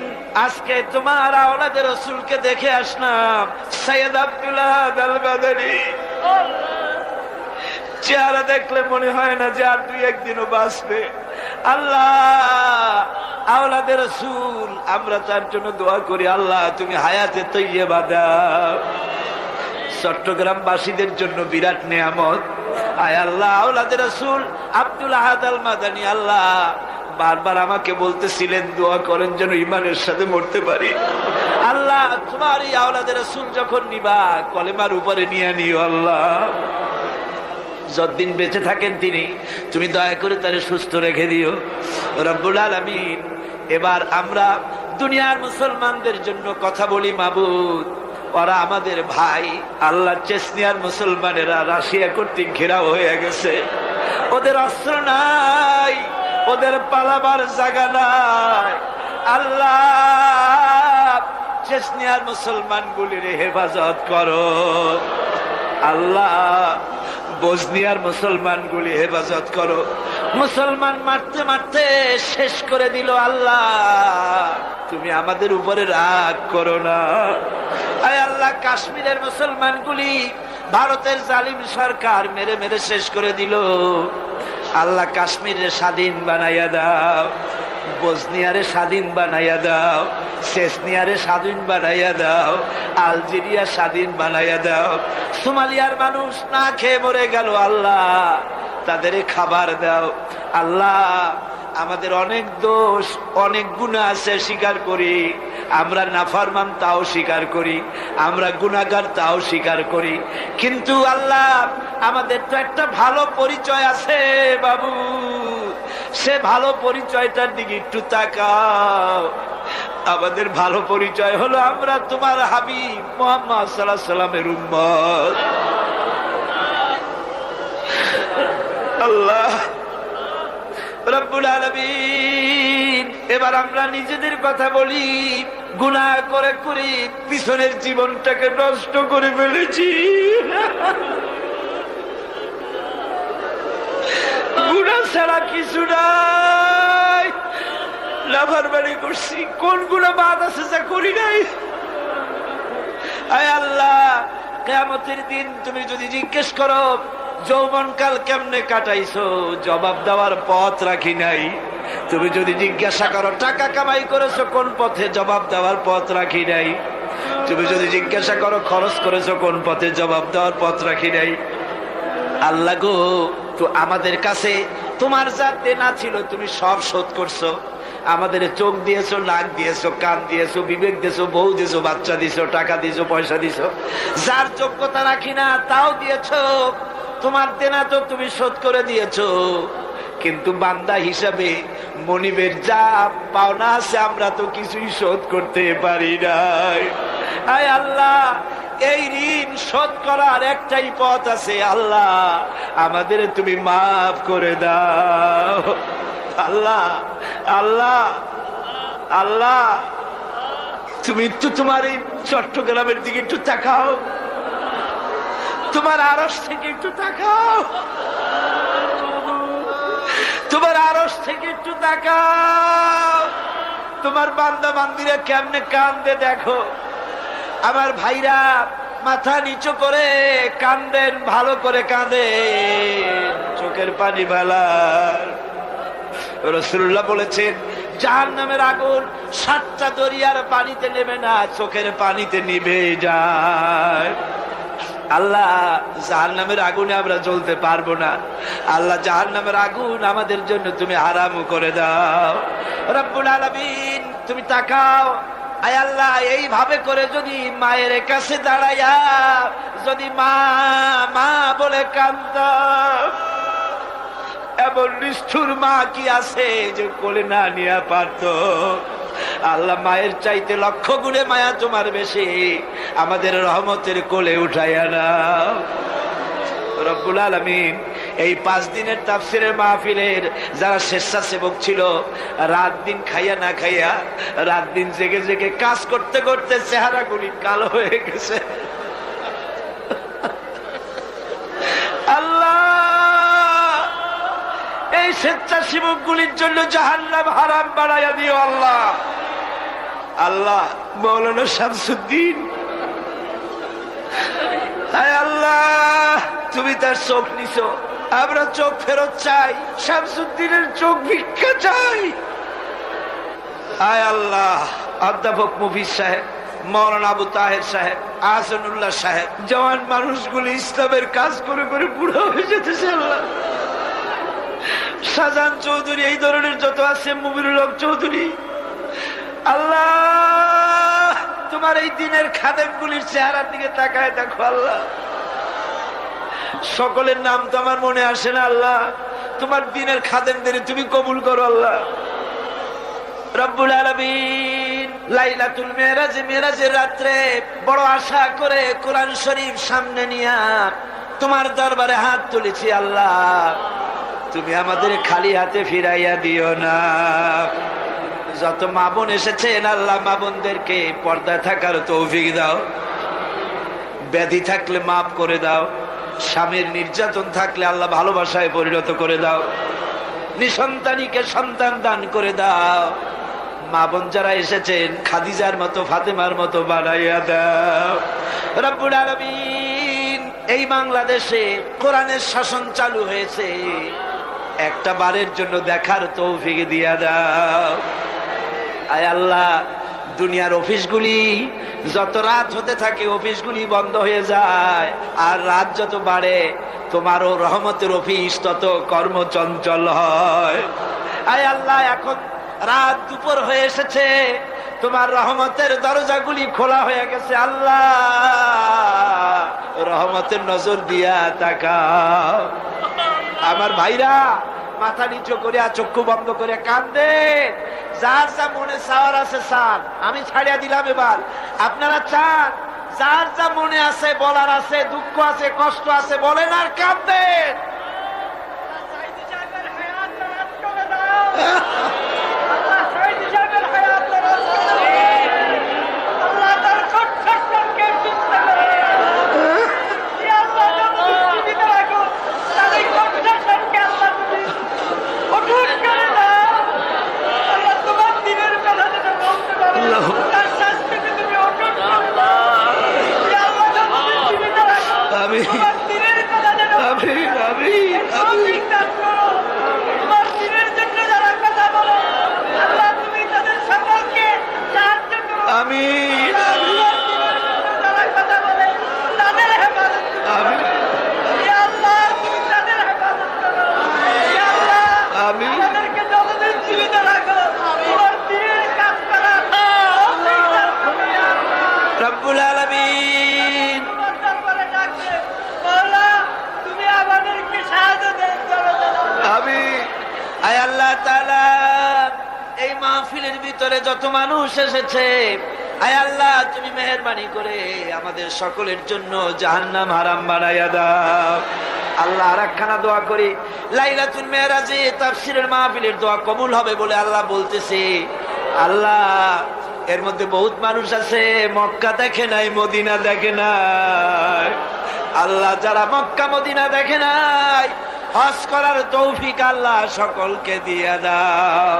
আজকে তোমার আওলাদে রাসূলকে দেখে আসলাম, সৈয়দ আব্দুল্লাহ আল বাদানী, চেহারা দেখলে মনে হয় না যে আর দুই একদিনও বাঁচবে। আল্লাহ আওলাদে রাসূল, আমরা তার জন্য দোয়া করি, আল্লাহ তুমি হায়াতে তৈয়বা দাও। চট্টগ্রামবাসীদের জন্য বিরাট নিয়ামত। আয় আল্লাহ আওলাদে রাসূল আব্দুল আহাদ আল মাদানী, আল্লাহ বারবার আমাকে বলতেছিলেন দোয়া করেন যেন ইমানের সাথে মরতে পারি। আল্লাহ তোমার এই আওলাদে রাসূল যখন নিবা কলেমার উপরে নিয়ে নিও আল্লাহ। যতদিন বেঁচে থাকেন তিনি, তুমি দয়া করে তারে সুস্থ রেখে দিও রব্বুল আলামিন। এবার আমরা দুনিয়ার মুসলমানদের জন্য কথা বলি মাবুদ, ওরা আমাদের ভাই। আল্লাহ চেচনিয়ার মুসলমানেরা রাশিয়া কর্তৃক ঘেরাও হয়ে গেছে, ওদের অস্ত্র নাই, ওদের পালাবার জায়গা নাই। আল্লাহ চেচনিয়ার মুসলমানগুলির হেফাজত করো আল্লাহ। বসনিয়ার মুসলমানগুলি হেফাজত করো। মুসলমান মারতে মারতে শেষ করে দিল আল্লাহ, তুমি আমাদের উপরে রাগ করো না। আয় আল্লাহ কাশ্মীরের মুসলমানগুলি ভারতের জালিম সরকার মেরে মেরে শেষ করে দিল, আল্লাহ কাশ্মীরের স্বাধীন বানাইয়া দাও, বসনিয়ারে স্বাধীন বানাইয়া দাও, চেচনিয়ারে স্বাধীন বানাইয়া দাও, আলজেরিয়া স্বাধীন বানাইয়া দাও। সোমালিয়ার মানুষ না খেয়ে মরে গেল, আল্লাহ তাদের খাবার দাও। আল্লাহ আমাদের অনেক দোষ অনেক গুনাহ আছে, স্বীকার করি। আমরা নাফরমান তাও স্বীকার করি, আমরা গুনাহগার তাও স্বীকার করি, কিন্তু আল্লাহ আমাদের তো একটা ভালো পরিচয় আছে বাবু, সে ভালো পরিচয়টার দিকে একটু তাকাও। আমাদের ভালো পরিচয় হলো আমরা তোমার হাবিব মুহাম্মদ সাল্লাল্লাহু আলাইহি সাল্লামের উম্মত। আল্লাহ রব্বুল আলামিন, এবার আমরা নিজেদের কথা বলি। গুনাহ করে করে পিছনের জীবনটাকে নষ্ট করে ফেলেছি, গুনাহ ছাড়া কিছু নাই। লাফারবাড়ি করছি, কোন গুনাহ বাদ আছে যা করি নাই। আয় আল্লাহ কিয়ামতের দিন তুমি যদি জিজ্ঞেস করো যৌবনকাল কেমনে কাটাইছো, জবাব দেওয়ার পথ রাখি নাই। তুমি যদি জিজ্ঞাসা করো টাকা কামাই করেছো কোন পথে, জবাব দেওয়ার পথ রাখি নাই। তুমি যদি জিজ্ঞাসা করো খরচ করেছো কোন পথে, জবাব দেওয়ার পথ রাখি নাই। আল্লাহ গো, তো আমাদের কাছে তোমার যা দেনা ছিল তুমি সব শোধ করছো। আমাদের চোখ দিয়েছো, নাক দিয়েছো, কান দিয়েছো, বিবেক দিয়েছো, বউ দিয়েছো, বাচ্চা দিয়েছো, টাকা দিয়েছো, পয়সা দিয়েছো, যার যোগ্যতা রাখি না তাও দিয়েছো। তোমার দেনা তো তুমি শোধ করে দিয়েছো, কিন্তু বান্দা হিসাবে মনিবের যা পাওনা আছে আমরা তো কিছুই শোধ করতে পারি নাই। আয় আল্লাহ এই ঋণ শোধ করার একটাই পথ আছে, আল্লাহ আমাদের তুমি মাফ করে দাও। আল্লাহ আল্লাহ আল্লাহ তুমি একটু তোমার এই চট্টগ্রামের দিকে একটু তাকাও, তোমার আরশ থেকে একটু তাকাও, তোমার আরশ থেকে একটু তাকাও। তোমার বান্দা বান্দিরা কেমনে কান্দে দেখো। আমার ভাইরা মাথা নিচু করে কান্দেন, ভালো করে কাঁদেন, চোখের পানি ফেলার। রাসূলুল্লাহ বলেছেন জাহান্নামের আগুন 7টা দরিয়ার পানিতে নেবে না, চোখের পানিতে নিভে যায়। আল্লাহ জাহান্নামের আগুনে আমরা জ্বলতে পারবো না। আল্লাহ জাহান্নামের আগুন আমাদের জন্য তুমি হারাম করে দাও। রব্বুল আলামিন তুমি তাকাও, আয় আল্লাহ এইভাবে করে যদি মায়ের কাছে দাঁড়াইয়া যদি মা মা বলে কান্দাম, এমন নিষ্ঠুর মা কি আছে যে কোলে না নিয়ে পারত? আল্লাহ মায়ের চাইতে লক্ষ গুণে মায়া তোমার বেশি, আমাদের রহমতের কোলে উঠাইয়া নাও। রব্বুল আলামিন এই 5 দিনের তাফসীরের মাহফিলের যারা স্বেচ্ছাসেবক ছিল, রাত দিন খাইয়া না খাইয়া, রাত দিন জেগে জেগে কাজ করতে করতে চেহারাগুলি কালো হয়ে গেছে। আল্লাহ এই স্বেচ্ছাসেবক গুলির জন্য জাহান্নাম হারাম বানাইয়া দিও আল্লাহ। আল্লাহ মৌলানা শামসুদ্দিন, আয় আল্লাহ তুমি তার চোখ নিছো, আমরা চোখ ফেরত চাই, শামসুদ্দিনের চোখ ভিক্ষা চাই। আয় আল্লাহ অধ্যাপক মুফিজ সাহেব, মৌলানা আবু তাহের সাহেব, আহসানুল্লাহ সাহেব, জওয়ান মানুষগুলি ইসলামের কাজ করে করে বুড়ো হয়ে যেতেছে আল্লাহ। শাহজাহান চৌধুরী, এই ধরনের যত আছে, মুমিনুল হক চৌধুরী, আল্লাহ তোমার এই দিনের খাদেমগুলির চেহারার দিকে তাকায় দেখো আল্লাহ। সকলের নাম তো আমার মনে আসে না আল্লাহ, তোমার দিনের খাদেমদের তুমি কবুল করো আল্লাহ। রব্বুল আলামিন লাইলাতুল মেরাজ, মেরাজের রাত্রে বড় আশা করে কোরআন শরীফ সামনে নিয়া তোমার দরবারে হাত তুলেছি আল্লাহ, তুমি আমাদের খালি হাতে ফিরাইয়া দিও না। যত মা বোন এসেছেন আল্লাহ, মা বোনদেরকে পর্দায় থাকার তৌফিক দাও, ব্যাধি থাকলে মাফ করে দাও, স্বামীর নির্যাতন থাকলে আল্লাহ ভালোবাসায় পরিণত করে দাও, নিঃসন্তানীকে সন্তান দান করে দাও। মা বোন যারা এসেছেন খাদিজার মতো, ফাতেমার মতো বানাইয়া দাও। রব্বুল আলামিন এই বাংলাদেশে কোরআনের শাসন চালু হয়েছে, একটা বারের জন্য দেখার তৌফিক দিয়া দাও। আয় আল্লাহ দুনিয়ার অফিসগুলি যত রাত হতে থাকে অফিসগুলি বন্ধ হয়ে যায়, আর রাত যত বাড়ে তোমারও রহমতের অফিস তত কর্মচঞ্চল হয়। আয় আল্লাহ এখন রাত দুপুর হয়ে এসেছে, তোমার রহমতের দরজাগুলি খোলা হয়ে গেছে আল্লাহ, রহমতের নজর দিয়া তাকাও। আমার ভাইরা মাথা নিচু করে চক্ষু বন্ধ করে কান্দে, যার যা মনে চাওয়ার আছে চান, আমি ছাড়িয়া দিলাম। এবার আপনারা চান, যার যা মনে আছে বলার আছে, দুঃখ আছে, কষ্ট আছে, বলেন আর কান্দেন। যত মানুষ এসেছে আয় আল্লাহ তুমি মেহেরবানি করে আমাদের সকলের জন্য জাহান্নাম হারাম বানাইয়া দাও আল্লাহ। আর একখানা দোয়া করি, লাইলাতুল মেরাজে তাফসীরের মাহফিলের দোয়া কবুল হবে বলে আল্লাহ বলতেছে। আল্লাহ এর মধ্যে বহুত মানুষ আছে মক্কা দেখে নাই, মদিনা দেখে নাই। আল্লাহ যারা মক্কা মদিনা দেখে নাই, হজ করার তৌফিক আল্লাহ সকলকে দিয়ে দাও।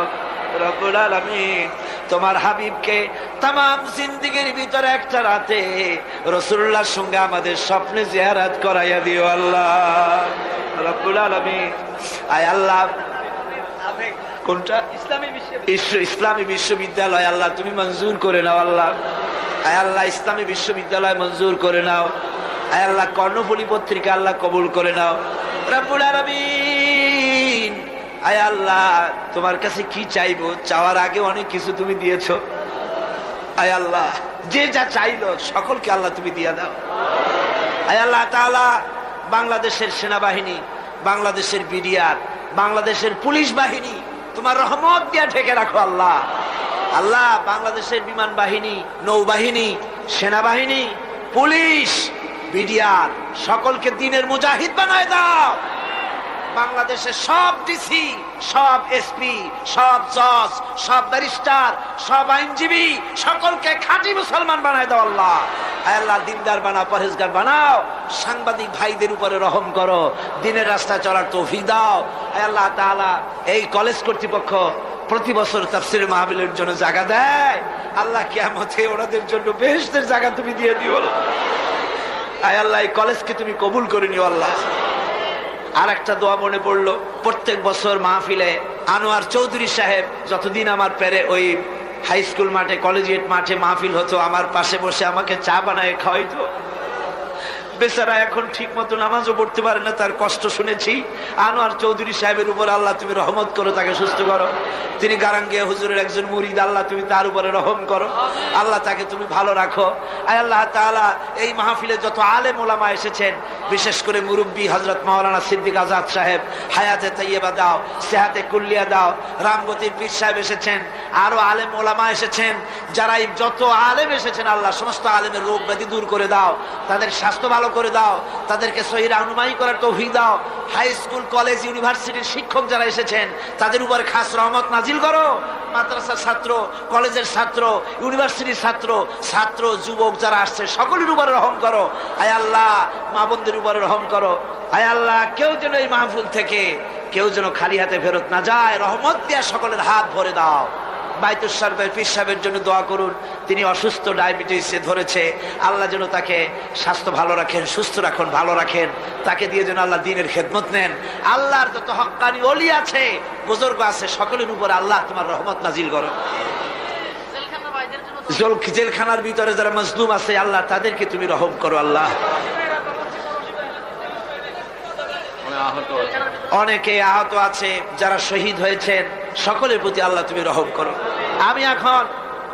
রব্বুল আলামিন তোমার হাবিবকে তামাম জিন্দেগীর ভিতরে একটা রাতে রাসূলুল্লাহর সঙ্গে আমাদের স্বপ্নে জিয়ারত করাইয়া দিও আল্লাহ। রব্বুল আলামিন আয় আল্লাহ কোনটা ইসলামী বিশ্ববিদ্যালয় আল্লাহ তুমি মঞ্জুর করে নাও আল্লাহ। আয় আল্লাহ ইসলামী বিশ্ববিদ্যালয় মঞ্জুর করে নাও। আয় আল্লাহ কর্ণফুলী পত্রিকা আল্লাহ কবুল করে নাও রব্বুল আলামিন। আয় আল্লাহ তোমার কাছে কি চাইবো, চাওয়ার আগে অনেক কিছু তুমি দিয়েছো। আয় আল্লাহ যে যা চাইলো সকলকে আল্লাহ তুমি দিয়ে দাও। আয় আল্লাহ তাআলা বাংলাদেশের সেনাবাহিনী, বাংলাদেশের বিডিআর, বাংলাদেশের পুলিশ বাহিনী তোমার রহমত দিয়া ঢেকে রাখো আল্লাহ। আল্লাহ বাংলাদেশের বিমান বাহিনী, নৌবাহিনী, সেনাবাহিনী, পুলিশ, বিডিআর সকলকে দিনের মুজাহিদ বানায় দাও। বাংলাদেশের সব ডিসি, সব এসপি, সব জজ, সব ব্যারিস্টার, সব আইনজীবী সকলকে খাঁটি মুসলমান বানায় দাও আল্লাহ। আল্লাহ দিনদার বানাও, পরহেজগার বানাও। সাংবাদিক ভাইদের উপরে রহম করো, দিনের রাস্তায় চলার তৌফিক দাও। আল্লাহ তাআলা এই কলেজ কর্তৃপক্ষ প্রতি বছর তাফসীর মাহফিলের জন্য জায়গা দেয়, আল্লাহ কিয়ামতে ওনাদের জন্য বেহেশতের জায়গা তুমি দিয়ে দিও। আয় আল্লাহ এই কলেজকে তুমি কবুল করে নিও আল্লাহ। আর একটা দোয়া মনে পড়লো, প্রত্যেক বছর মাহফিলে আনোয়ার চৌধুরী সাহেব যতদিন আমার পেরে ওই হাই স্কুল মাঠে, কলেজিয়েট মাঠে মাহফিল হতো, আমার পাশে বসে আমাকে চা বানায় খাওয়াইতো। বেচারা এখন ঠিক মতো নামাজও পড়তে পারে না, তার কষ্ট শুনেছি। আনোয়ার চৌধুরী সাহেবের উপর আল্লাহ তুমি রহমত করো, তাকে সুস্থ করো। তিনি গারাঙ্গিয়া হুজুরের একজন মুরিদ, আল্লাহ তুমি তার উপরে রহম করো, আল্লাহ তাকে তুমি ভালো রাখো। আয় আল্লাহ তাআলা এই মাহফিলে যত আলেম ওলামা এসেছেন, বিশেষ করে মুরব্বী হযরত মাওলানা সিদ্দিক আজাদ সাহেব, হায়াতে তাইয়্যিবা দাও, সেহাতে কুল্লিয়া দাও। রামগতির পীর সাহেব এসেছেন, আরো আলেম ওলামা এসেছেন। যারা যত আলেম এসেছেন আল্লাহ সমস্ত আলেমের রোগ ব্যাধি দূর করে দাও, তাদের স্বাস্থ্য ভালো করে দাও, তাদেরকে সহি রাহনুমাই করার তৌফিক দাও। হাই স্কুল, কলেজ, ইউনিভার্সিটির শিক্ষক যারা এসেছেন তাদের উপর খাস রহমত নাজিল করো। মাদ্রাসার ছাত্র, কলেজের ছাত্র, ইউনিভার্সিটির ছাত্র, ছাত্র যুবক যারা আসছে সকলের উপরে রহম করো। আয় আল্লাহ মা বোনদের উপরে রহম করো। আয় আল্লাহ কেউ যেন এই মাহফিল থেকে কেউ যেন খালি হাতে ফেরত না যায়, রহমত দিয়া সকলের হাত ভরে দাও। বাইতুল শরীফের পীর সাহেবের জন্য দোয়া করুন, তিনি অসুস্থ, ডায়াবেটিসে ধরেছে, আল্লাহ যেন তাকে স্বাস্থ্য ভালো রাখেন, সুস্থ রাখুন, ভালো রাখেন, তাকে দিয়ে যেন আল্লাহ দ্বীনের খেদমত নেন। আল্লাহর যত হক্কানি ওলি আছে, বুজুর্গ আছে, সকলের উপর আল্লাহ তোমার রহমত নাজিল করো। জেলখানার ভিতরে যারা মজলুম আছে আল্লাহ তাদেরকে তুমি রহম করো আল্লাহ। অনেকে আহত আছে, যারা শহীদ হয়েছেন সকলের প্রতি আল্লাহ তুমি রহম করো। আমি এখন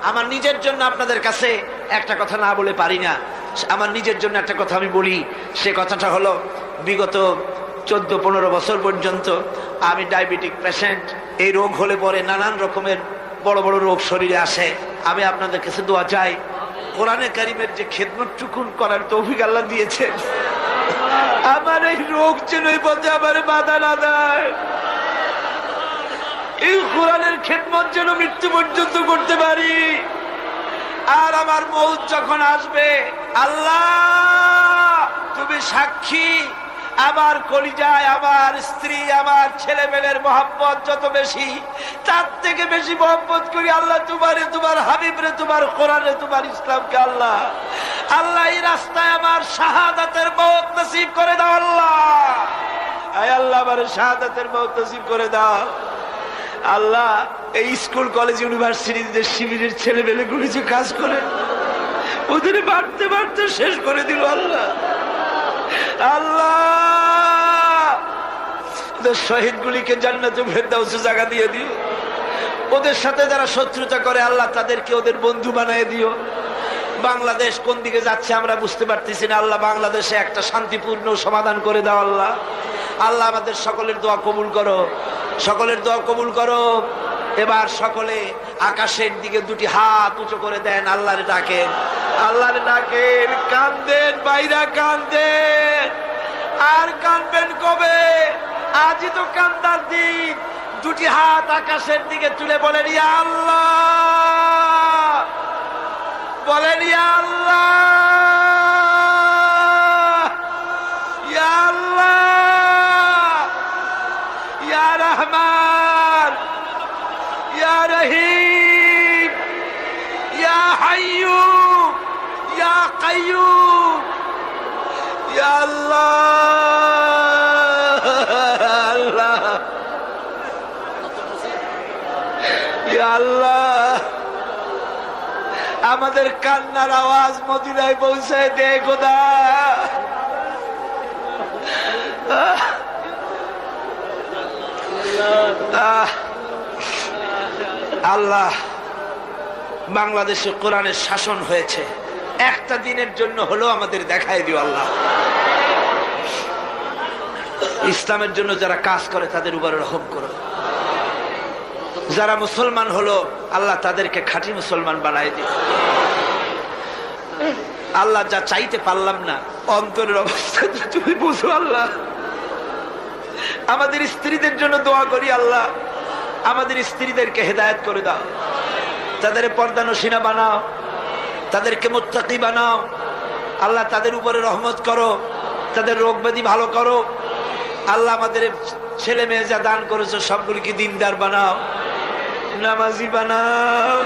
আমার নিজের জন্য আপনাদের কাছে একটা কথা না বলে পারি না। আমার নিজের জন্য একটা কথা আমি বলি, সে কথাটা হলো বিগত 14-15 বছর পর্যন্ত আমি ডায়াবেটিক পেশেন্ট। এই রোগ হলে পরে নানান রকমের বড় বড় রোগ শরীরে আসে। আমি আপনাদের কাছে দোয়া চাই, কোরআনে কারিমের যে খেদমতটুকুন করার তৌফিক আল্লাহ দিয়েছেন, আমার এই রোগ যেন এই পথে আমার বাধা না দেয়। এই কোরআনের খেদমত যেন মৃত্যু পর্যন্ত করতে পারি। আর আমার মৌত যখন আসবে আল্লাহ তুমি সাক্ষী, আমার কলিজায় আমার স্ত্রী, আমার ছেলে মেয়ের মহব্বত যত বেশি, তার থেকে বেশি মহব্বত করি আল্লাহ তোমারে, তোমার হাবিবরে, তোমার কোরআনে, তোমার ইসলামকে। আল্লাহ আল্লাহ এই রাস্তায় আমার শাহাদাতের মওত নসিব করে দাও আল্লাহ। আয় আল্লাহ আমার শাহাদাতের মওত নসিব করে দাও আল্লাহ। এই স্কুল, কলেজ, ইউনিভার্সিটিতে শিবিরের ছেলে মেয়েগুলি যে কাজ করে ওদের বাড়তে বাড়তে শেষ করে দিল আল্লাহ। আল্লাহ শহীদ গুলিকে জান্নাতুল ফেরদাউসে জায়গা দিয়ে দিও। ওদের সাথে যারা শত্রুতা করে আল্লাহ তাদেরকে ওদের বন্ধু বানিয়ে দিও। বাংলাদেশ কোন দিকে যাচ্ছে আমরা বুঝতে পারতেছি না আল্লাহ, বাংলাদেশে একটা শান্তিপূর্ণ সমাধান করে দাও আল্লাহ। আল্লাহ আমাদের সকলের দোয়া কবুল করো, সকলের দোয়া কবুল করো। এবার সকলে আকাশের দিকে দুটি হাত উঁচু করে দেন, আল্লাহরে ডাকেন, আল্লাহরে ডাকেন, কান্দেন বাইরা, কান্দেন। আর কাঁদবেন কবে? আজই তো কান্দার দিন। দুটি হাত আকাশের দিকে তুলে বলেন ইয়া আল্লাহ, বলেন ইয়া আল্লাহ, ইয়া আল্লাহ, ইয়া রহমান, ইয়া রহিম, ইয়া হাইয়্যু, ইয়া কাইয়্যুম, ইয়া আল্লাহ, আল্লাহ, ইয়া আল্লাহ। আমাদের কান্নার আওয়াজ মদিনায় পৌঁছায় দে খোদা। আল্লাহ, বাংলাদেশে কোরআনের শাসন হয়েছে, একটা দিনের জন্য হলো আমাদের দেখাই দিও আল্লাহ। ইসলামের জন্য যারা কাজ করে তাদের উপরে রহম করো। যারা মুসলমান হলো আল্লাহ তাদেরকে খাঁটি মুসলমান বানাই দিও। আল্লাহ, যা চাইতে পারলাম না অন্তরের অবস্থা তুমি বুঝো আল্লাহ। আমাদের স্ত্রীদের জন্য দোয়া করি আল্লাহ, আমাদের স্ত্রীদেরকে হেদায়েত করে দাও, তাদের পর্দানশীনা বানাও, তাদেরকে মুত্তাকি বানাও আল্লাহ, তাদের উপরে রহমত করো, তাদের রোগ ব্যাধি ভালো করো আল্লাহ। আমাদের ছেলে মেয়ে যা দান করেছো সবগুলিকে দিনদার বানাও, নামাজি বানাও,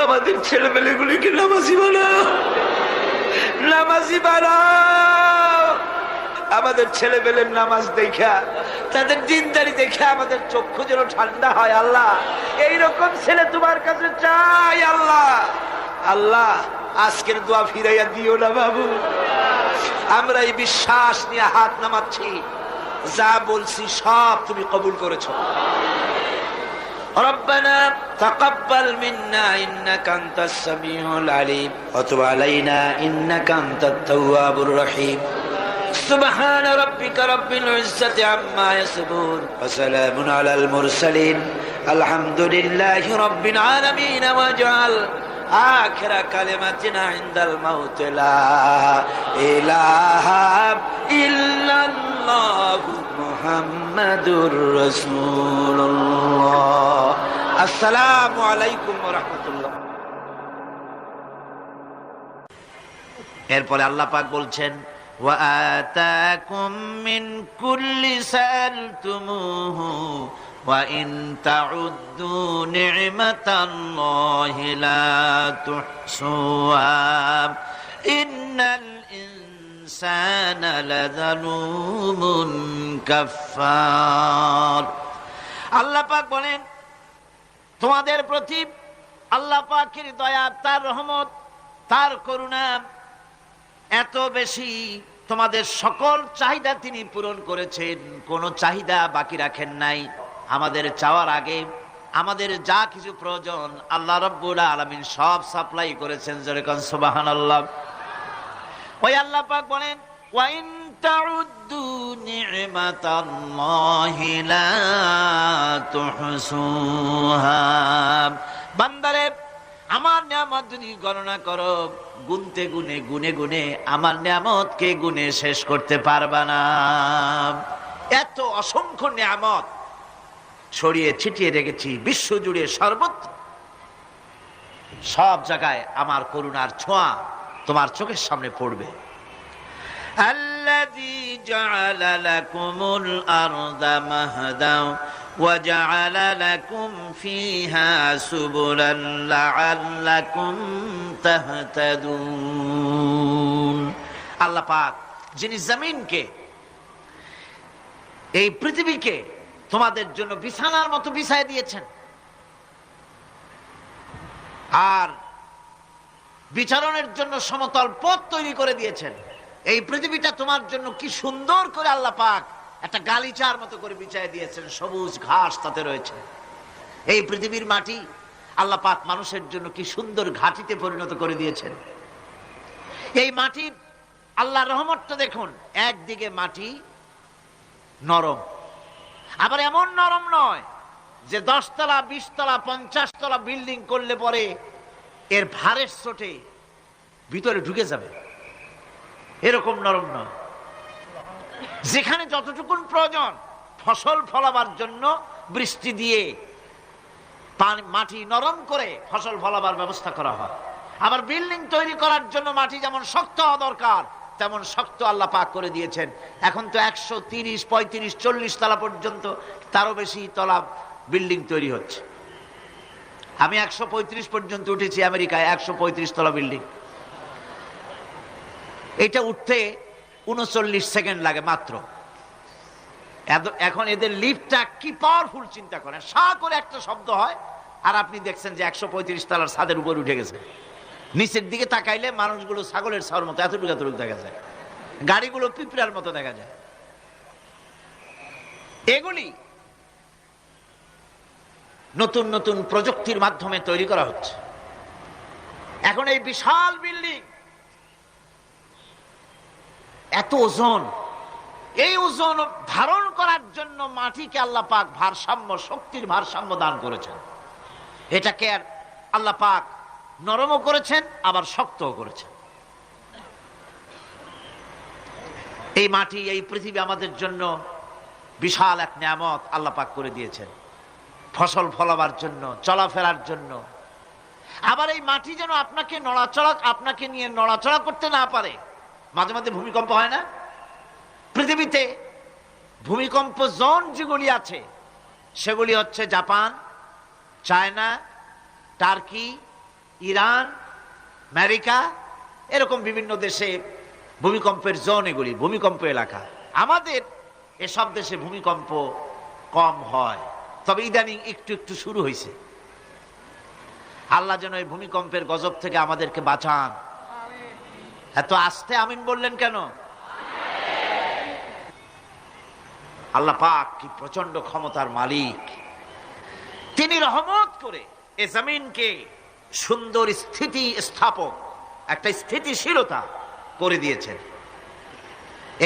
আমাদের ছেলে মেয়েগুলিকে নামাজি বানাও, নামাজি বানাও। আমাদের ছেলে মেয়ের নামাজ দেখা, তাদের দিনদারি দেখে আমাদের চক্ষু যেন ঠান্ডা হয় আল্লাহ। এইরকম ছেলে তোমার কাছে চাই আল্লাহ। আল্লাহ, আজকের দোয়া ফিরাইয়া দিও না বাবু। আমরা এই বিশ্বাস নিয়ে হাত নামাচ্ছি, যা বলছি সব তুমি কবুল করেছো। ربنا تقبل منا إنك أنت السميع العليم وتب علينا إنك أنت التواب الرحيم سبحان ربك رب العزة عما يصفون وسلام على المرسلين الحمد لله رب العالمين واجعل آخر كلمتنا عند الموت لا إله إلا الله محمد رسول الله السلام عليكم ورحمة الله। এরপরে আল্লাহ পাক বলছেন وآتاكم من كل سألتموه وإن تعدوا نعمة الله لا تحصوها إن الإنسان لظلوم كفار। আল্লাহ পাক বলেন, তোমাদের প্রতি আল্লাহ পাকের দয়া, তার রহমত, তার করুণা এত বেশি, তোমাদের সকল চাহিদা তিনি পূরণ করেছেন, কোনো চাহিদা বাকি রাখেন নাই। আমাদের চাওয়ার আগে আমাদের যা কিছু প্রয়োজন আল্লাহ রাব্বুল আলামিন সব সাপ্লাই করেছেন। যেরকম সুবহানাল্লাহ। ওই আল্লাহ পাক বলেন ওয়া ইন তাউদ্দু নি'মাতাল্লাহি লা তুহসুহা। বান্দারে, আমার নিয়ামত যদি গণনা করো, গুনতে গুনে গুনে গুনে আমার নিয়ামতকে গুনে শেষ করতে পারবা না। এত অসংখ্য নিয়ামত ছড়িয়ে ছিটিয়ে রেখেছি বিশ্ব জুড়ে, সর্বত্র সব জায়গায় আমার করুণার ছোঁয়া তোমার চোখের সামনে পড়বে। আল্লাযী জাআলা লাকুমুল আরদা মাহদাও وجعل لكم فيها سبلا لعلكم تهتدون। আল্লাহ পাক যিনি জমিনকে, এই পৃথিবীকে তোমাদের জন্য বিছানার মতো বিছায় দিয়েছেন, আর বিচরণের জন্য সমতল পথ তৈরি করে দিয়েছেন। এই পৃথিবীটা তোমার জন্য কি সুন্দর করে আল্লাহ পাক একটা গালিচার মতো করে বিছায় দিয়েছেন, সবুজ ঘাস তাতে রয়েছে। এই পৃথিবীর মাটি আল্লাহ পাক মানুষের জন্য কি সুন্দর ঘাটিতে পরিণত করে দিয়েছেন। এই মাটির আল্লাহর রহমতটা দেখুন, একদিকে মাটি নরম, আবার এমন নরম নয় যে 10 তলা 20 তলা 50 তলা বিল্ডিং করলে পরে এর ভারের চোটে ভিতরে ঢুকে যাবে, এরকম নরম নয়। যেখানে যতটুকুন প্রয়োজন ফসল ফলাবার জন্য বৃষ্টি দিয়ে মাটি নরম করে ফসল ফলাবার ব্যবস্থা করা হয়। আবার বিল্ডিং তৈরি করার জন্য মাটি যেমন শক্ত হওয়া দরকার তেমন শক্ত আল্লাহ পাক করে দিয়েছেন। এখন তো 130, 35, 40 তলা পর্যন্ত, তারও বেশি তলা বিল্ডিং তৈরি হচ্ছে। আমি 135 পর্যন্ত উঠেছি আমেরিকায়, 135 তলা বিল্ডিং। এটা উঠতে 39 সেকেন্ড লাগে মাত্র। এখন এদের লিফটটা কি পাওয়ারফুল চিন্তা করেন, সা করে একটা শব্দ হয় আর আপনি দেখছেন যে 135 তলার ছাদের উপর উঠে গেছে। নিচের দিকে তাকাইলে মানুষগুলো ছাগলের ছাওয়ার মতো এতটুকু এতটুকু দেখা যায়, গাড়িগুলো পিঁপড়ার মতো দেখা যায়। এগুলি নতুন নতুন প্রযুক্তির মাধ্যমে তৈরি করা হচ্ছে। এখন এই বিশাল বিল্ডিং, এত ওজন, এই ওজন ধারণ করার জন্য মাটিকে আল্লাহ পাক ভারসাম্য, শক্তির ভারসাম্য দান করেছেন। এটাকে আল্লাহ পাক নরমও করেছেন, আবার শক্তও করেছেন। এই মাটি, এই পৃথিবী আমাদের জন্য বিশাল এক নিয়ামত আল্লাহ পাক করে দিয়েছেন, ফসল ফলাবার জন্য, চলাফেরার জন্য। আবার এই মাটি যেন আপনাকে নিয়ে নড়াচড়া করতে না পারে। মাঝে মাঝে ভূমিকম্প হয় না? পৃথিবীতে ভূমিকম্প জোন যেগুলি আছে সেগুলি হচ্ছে Japan, China, turkey, Iran, America, এরকম বিভিন্ন দেশে ভূমিকম্পের জোন, এগুলি ভূমিকম্প এলাকা। আমাদের এসব দেশে ভূমিকম্প কম হয়, তবে ইদানিং একটু একটু শুরু হয়েছে। আল্লাহ যেন এই ভূমিকম্পের গজব থেকে আমাদেরকে বাঁচান। এত আস্তে আমিন বললেন কেন? আল্লাহ পাক কি প্রচন্ড ক্ষমতার মালিক। তিনি রহমত করে এই জমিনকে সুন্দর স্থিতি স্থাপক, একটা স্থিতিশীলতা করে দিয়েছেন।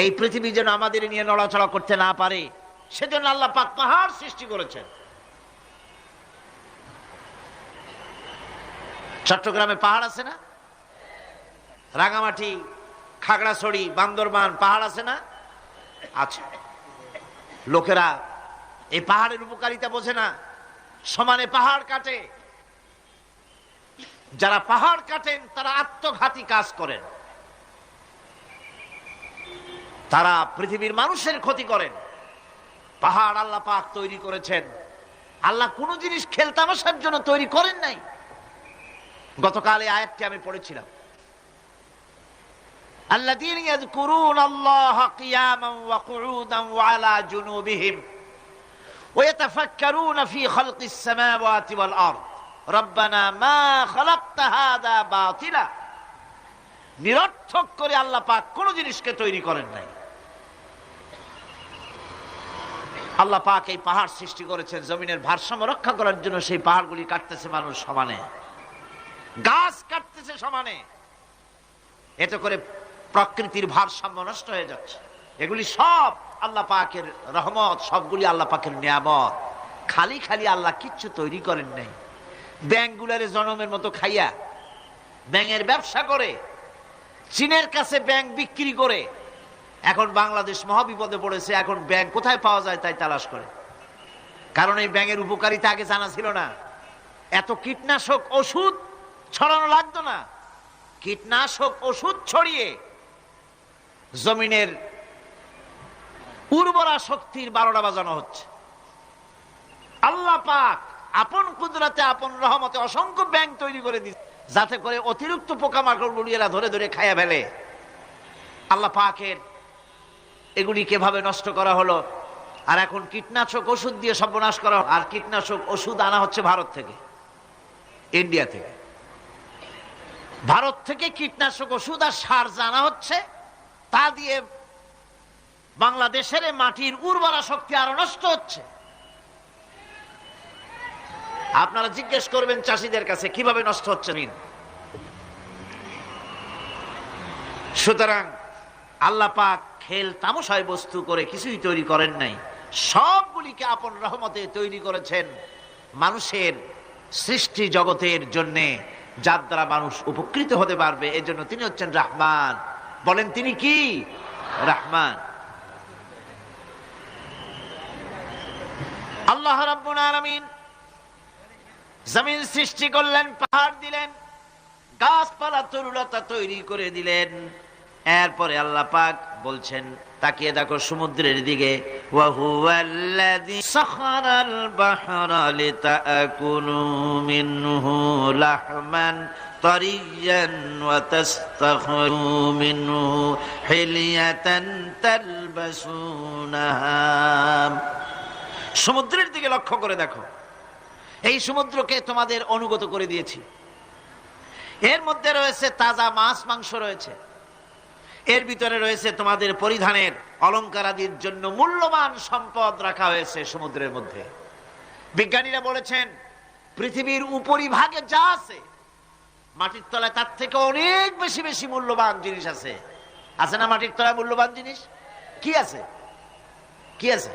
এই পৃথিবী যেন আমাদের নিয়ে নড়াচড়া করতে না পারে, সেজন্য আল্লাহ পাক পাহাড় সৃষ্টি করেছেন। চট্টগ্রামে পাহাড় আছে না? রাঙামাটি, খাগড়াছড়ি, বান্দরবান পাহাড় আছে না? আছে। লোকেরা এই পাহাড়ের উপকারিতা বোঝে না, সমানে পাহাড় কাটে। যারা পাহাড় কাটেন তারা আত্মঘাতী কাজ করেন, তারা পৃথিবীর মানুষের ক্ষতি করেন। পাহাড় আল্লাহ পাক তৈরি করেছেন। আল্লাহ কোন জিনিস খেলতামাশার জন্য তৈরি করেন নাই। গতকাল এই আয়াতটি আমি পড়েছিলাম, আল্লাযীনা ইয়াযকুরুনাল্লাহা কিয়ামান ওয়া কুউদান ওয়া আলা জুনুবিহিম ওয়া ইয়াতাফাক্কারুনা ফি খালকিস সামাওয়াতি ওয়াল আরদ রব্বানা মা খালাকতা হাযা বাতিলা। নিরর্থক করে আল্লাহ পাক কোন জিনিসকে তৈরি করেন নাই। আল্লাহ পাক এই পাহাড় সৃষ্টি করেছেন জমিনের ভারসাম্য রক্ষা করার জন্য। সেই পাহাড়গুলি কাটতেছে মানুষ সমানে, গাছ কাটতেছে সমানে। এতে করে প্রকৃতির ভারসাম্য নষ্ট হয়ে যাচ্ছে। এগুলি সব আল্লাহ পাকের রহমত, সবগুলি আল্লাহ পাকের নিয়ামত। খালি খালি আল্লাহ কিচ্ছু তৈরি করেন নাই। ব্যাংকগুলারে জনমের মতো খাইয়া ব্যাঙের ব্যবসা করে, চীনের কাছে ব্যাংক বিক্রি করে এখন বাংলাদেশ মহাবিপদে পড়েছে। এখন ব্যাংক কোথায় পাওয়া যায় তাই তালাশ করে, কারণ এই ব্যাঙের উপকারিতা আগে জানা ছিল না। এত কীটনাশক ওষুধ ছড়ানো লাগতো না। কীটনাশক ওষুধ ছড়িয়ে জমিনের উর্বরা শক্তির 12টা বাজানো হচ্ছে। আল্লাহ পাক আপন কুদরতে, আপন রহমতে অসংখ্য ব্যাংক তৈরি করে দিচ্ছে, যাতে করে অতিরিক্ত পোকামাকড় গুলি এরা ধরে ধরে খাইয়া ফেলে। আল্লাহ পাকের এগুলি কিভাবে নষ্ট করা হলো। আর এখন কীটনাশক ওষুধ দিয়ে সর্বনাশ করা। আর কীটনাশক ওষুধ আনা হচ্ছে ভারত থেকে, ইন্ডিয়া থেকে। ভারত থেকে কীটনাশক ওষুধ আর সার জানা হচ্ছে, তা দিয়ে বাংলাদেশের মাটির উর্বরা শক্তি আরো নষ্ট হচ্ছে। আপনারা জিজ্ঞেস করবেন চাষীদের কাছে কিভাবে নষ্ট হচ্ছে। সুতরাং আল্লাহ পাক খেল তামাশায় বস্তু করে কিছুই তৈরি করেন নাই, সবগুলিকে আপন রহমতে তৈরি করেছেন মানুষের সৃষ্টি জগতের জন্যে, যার দ্বারা মানুষ উপকৃত হতে পারবে। এই জন্য তিনি হচ্ছেন রহমান। বলেন তিনি কি? রহমান। আল্লাহ রাব্বুল আলামিন জমিন সৃষ্টি করলেন, পাহাড় দিলেন, গাছপালা তরুলতা তৈরি করে দিলেন। এরপরে আল্লাহ পাক বলছেন, তাকিয়ে দেখো সমুদ্রের দিকে, ওয়া হুয়াল্লাযী সাখারাল বাহরা লিতাকুলু মিনহু লাহমান তারিয়ান ওয়া তাস্তাখরু মিনহু হিলিয়াতান তালবাসুনাহা। সমুদ্রের দিকে লক্ষ্য করে দেখো, এই সমুদ্রকে তোমাদের অনুগত করে দিয়েছি। এর মধ্যে রয়েছে তাজা মাছ মাংস রয়েছে। এর ভিতরে রয়েছে তোমাদের পরিধানের অলংকার আদির জন্য মূল্যবান সম্পদ রাখা হয়েছে সমুদ্রের মধ্যে। বিজ্ঞানীরা বলেছেন পৃথিবীর উপরিভাগে যা আছে মাটির তলায় তার থেকে অনেক বেশি বেশি মূল্যবান জিনিস আছে। আছে না মাটির তলায় মূল্যবান জিনিস? কি আছে? কি আছে?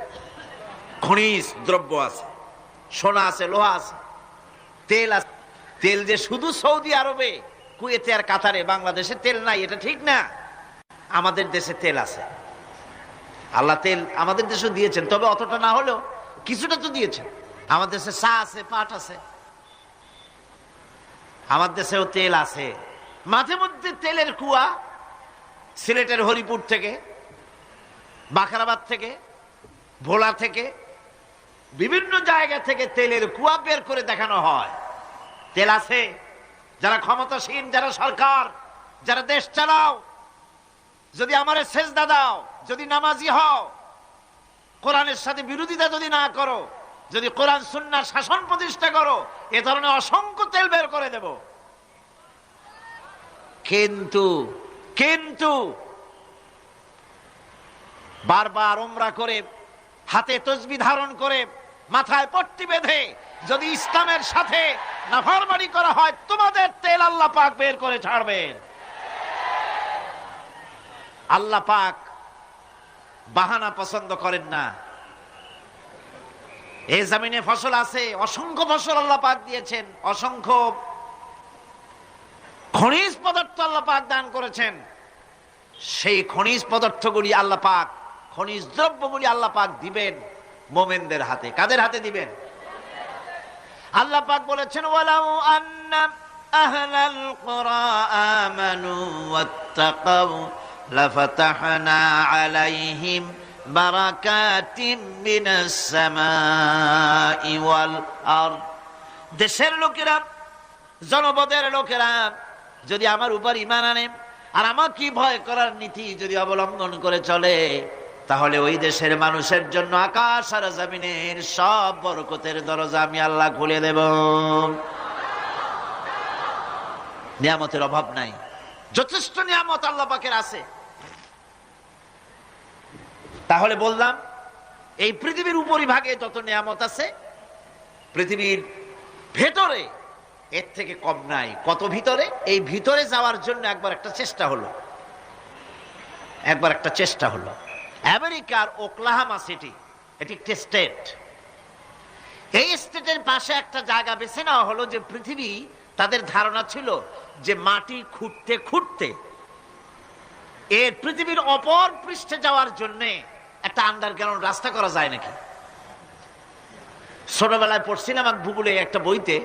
খনিজ দ্রব্য আছে, সোনা আছে, লোহা আছে, তেল আছে। তেল যে শুধু সৌদি আরবে, কুয়েতে আর কাতারে, বাংলাদেশে তেল নাই এটা ঠিক না। আমাদের দেশে তেল আছে। আল্লাহ তেল আমাদের দেশেও দিয়েছেন, তবে অতটা না হলেও কিছুটা তো দিয়েছেন। আমাদের দেশে চা আছে, পাট আছে, আমার দেশেও তেল আছে। মাঝে মধ্যে তেলের কুয়া সিলেটের হরিপুর থেকে, বাখরাবাদ থেকে, ভোলা থেকে, বিভিন্ন জায়গা থেকে তেলের কুয়া বের করে দেখানো হয়। তেল আছে। যারা ক্ষমতাসীন, যারা সরকার, যারা দেশ চালাও, যদি আমারে সেজদা দাও, যদি নামাজি হও, কোরআনের সাথে বিরোধিতা যদি না করো, যদি কোরআন সুন্নাহর শাসন প্রতিষ্ঠা করো, এ ধরনের অসংখ্য তেল বের করে দেব। কিন্তু কিন্তু বারবার উমরা করে, হাতে তসবিহ ধারণ করে, মাথায় পট্টি বেঁধে যদি ইসলামের সাথে নাফরমানি করা হয়, তোমাদের তেল আল্লাহ পাক বের করে ছাড়বেন। আল্লাহ পাক বাহানা পছন্দ করেন না। এই জমিনে ফসল আছে, অসংখ্য ফসল আল্লাহ পাক দিয়েছেন, অসংখ্য খনিজ পদার্থ আল্লাহ পাক দান করেছেন। সেই খনিজ পদার্থগুলি আল্লাহ পাক, খনিজ দ্রব্যগুলি আল্লাহ পাক দিবেন মোমেনদের হাতে। কাদের হাতে দিবেন? আল্লাহ পাক বলেছেন ওয়ালাউ আন্না আহলাল কুরা আমানু ওয়াত্তাকাউ লাফাতাহনা আলাইহিম বারাকাতিম মিনাস সামাই ওয়াল আরদ। দেশের লোকেরা, জনপদের লোকেরা যদি আমার উপর ঈমান আনে আর আমার কি ভয় করার নীতি যদি অবলম্বন করে চলে, তাহলে ওই দেশের মানুষের জন্য আকাশ আর জমিনের সব বরকতের দরজা আমি আল্লাহ খুলে দেব। নিয়ামতের অভাব নাই, যথেষ্ট নিয়ামত আল্লাহ পাকের আছে। তাহলে বললাম এই পৃথিবীর উপরিভাগে যত নিয়ামত আছে, পৃথিবীর ভেতরে এর থেকে কম নাই। কত ভিতরে? এই ভিতরে যাওয়ার জন্য একবার একটা চেষ্টা হলো। আমেরিকার ওকলাহামা সিটি, এটি একটি স্টেট। এই স্টেটের পাশে একটা জায়গা বেছে নেওয়া হলো যে পৃথিবী, তাদের ধারণা ছিল যে মাটি খুঁড়তে খুঁড়তে এর পৃথিবীর অপর পৃষ্ঠে যাওয়ার জন্য একটা আন্ডারগ্রাউন্ড রাস্তা করা যায় নাকি। ছোটবেলায় পড়ছিলাম এক ভূগোলে একটা বইতে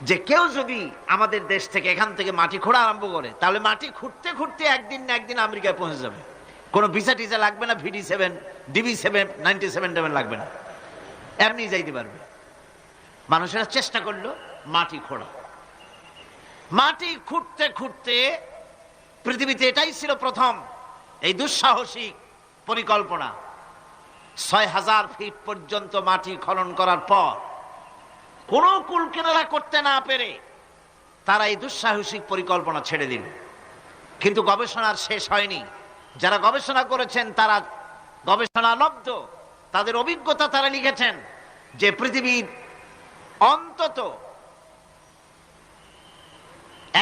যে কেউ যদি আমাদের দেশ থেকে, এখান থেকে মাটি খোঁড়া আরম্ভ করে, তাহলে মাটি খুঁড়তে খুঁড়তে একদিন না একদিন আমেরিকায় পৌঁছে যাবে। কোনো ভিসা টিসা লাগবে না, VD7, DB7, 97 লাগবে না, এমনি যাইতে পারবে। মানুষেরা চেষ্টা করলো মাটি খোঁড়া। মাটি খুঁড়তে খুঁড়তে পৃথিবীতে এটাই ছিল প্রথম এই দুঃসাহসিক পরিকল্পনা। 6000 ফিট পর্যন্ত মাটি খনন করার পর কোনো কুল কিনারা করতে না পেরে তারা এই দুঃসাহসিক পরিকল্পনা ছেড়ে দিল। কিন্তু গবেষণার শেষ হয়নি। যারা গবেষণা করেছেন তারা গবেষণালব্ধ, তাদের অভিজ্ঞতা তারা লিখেছেন যে পৃথিবীর অন্তত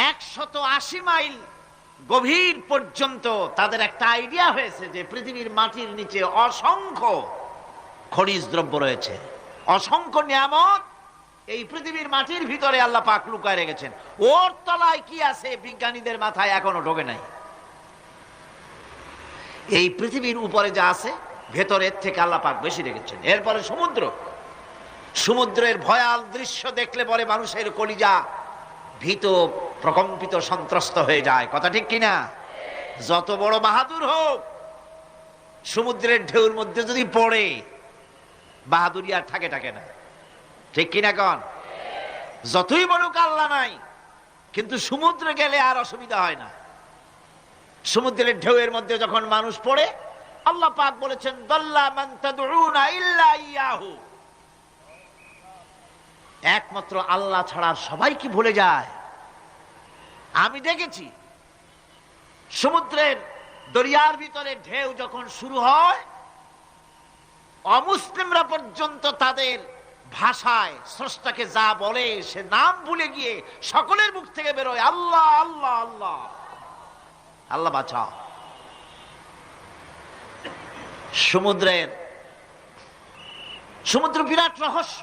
180 মাইল গভীর পর্যন্ত তাদের একটা আইডিয়া হয়েছে যে পৃথিবীর মাটির নিচে অসংখ্য খনিজ দ্রব্য রয়েছে, অসংখ্য নিয়ামত এই পৃথিবীর মাটির ভিতরে আল্লাহ পাক লুকায় রেখেছেন। ওর তলায় কি আছে বিজ্ঞানীদের মাথায় এখনো ঢোকে নাই। এই পৃথিবীর উপরে যা আছে ভেতরের থেকে আল্লাহ পাক বেশি রেখেছেন। এরপরে সমুদ্রের ভয়াল দৃশ্য দেখলে পরে মানুষের কলিজা ভীত, প্রকম্পিত, সন্ত্রস্ত হয়ে যায়। কথা ঠিক কিনা? যত বড় বাহাদুর হোক, সমুদ্রের ঢেউর মধ্যে যদি পড়ে, বাহাদুরি আর থাকে না। ঠিক কিনা কন? যতই বড় আল্লাহ নাই, কিন্তু সমুদ্রে গেলে আর অসুবিধা হয় না। সমুদ্রের ঢেউয়ের মধ্যে যখন মানুষ পড়ে, আল্লাহ পাক বলেছেন দাল্লা মান তাদউনা ইল্লা ইয়াহু, একমাত্র আল্লাহ ছাড়া সবাই কি ভুলে যায়। আমি দেখেছি সমুদ্রের দরিয়ার ভিতরে ঢেউ যখন শুরু হয়, অমুসলিমরা পর্যন্ত তাদের ভাষায় স্রষ্টাকে যা বলে সে নাম ভুলে গিয়ে সকলের মুখ থেকে বেরোয় আল্লাহ আল্লাহ আল্লাহ। আল্লাহ বাঁচাও। সমুদ্র বিরাট রহস্য।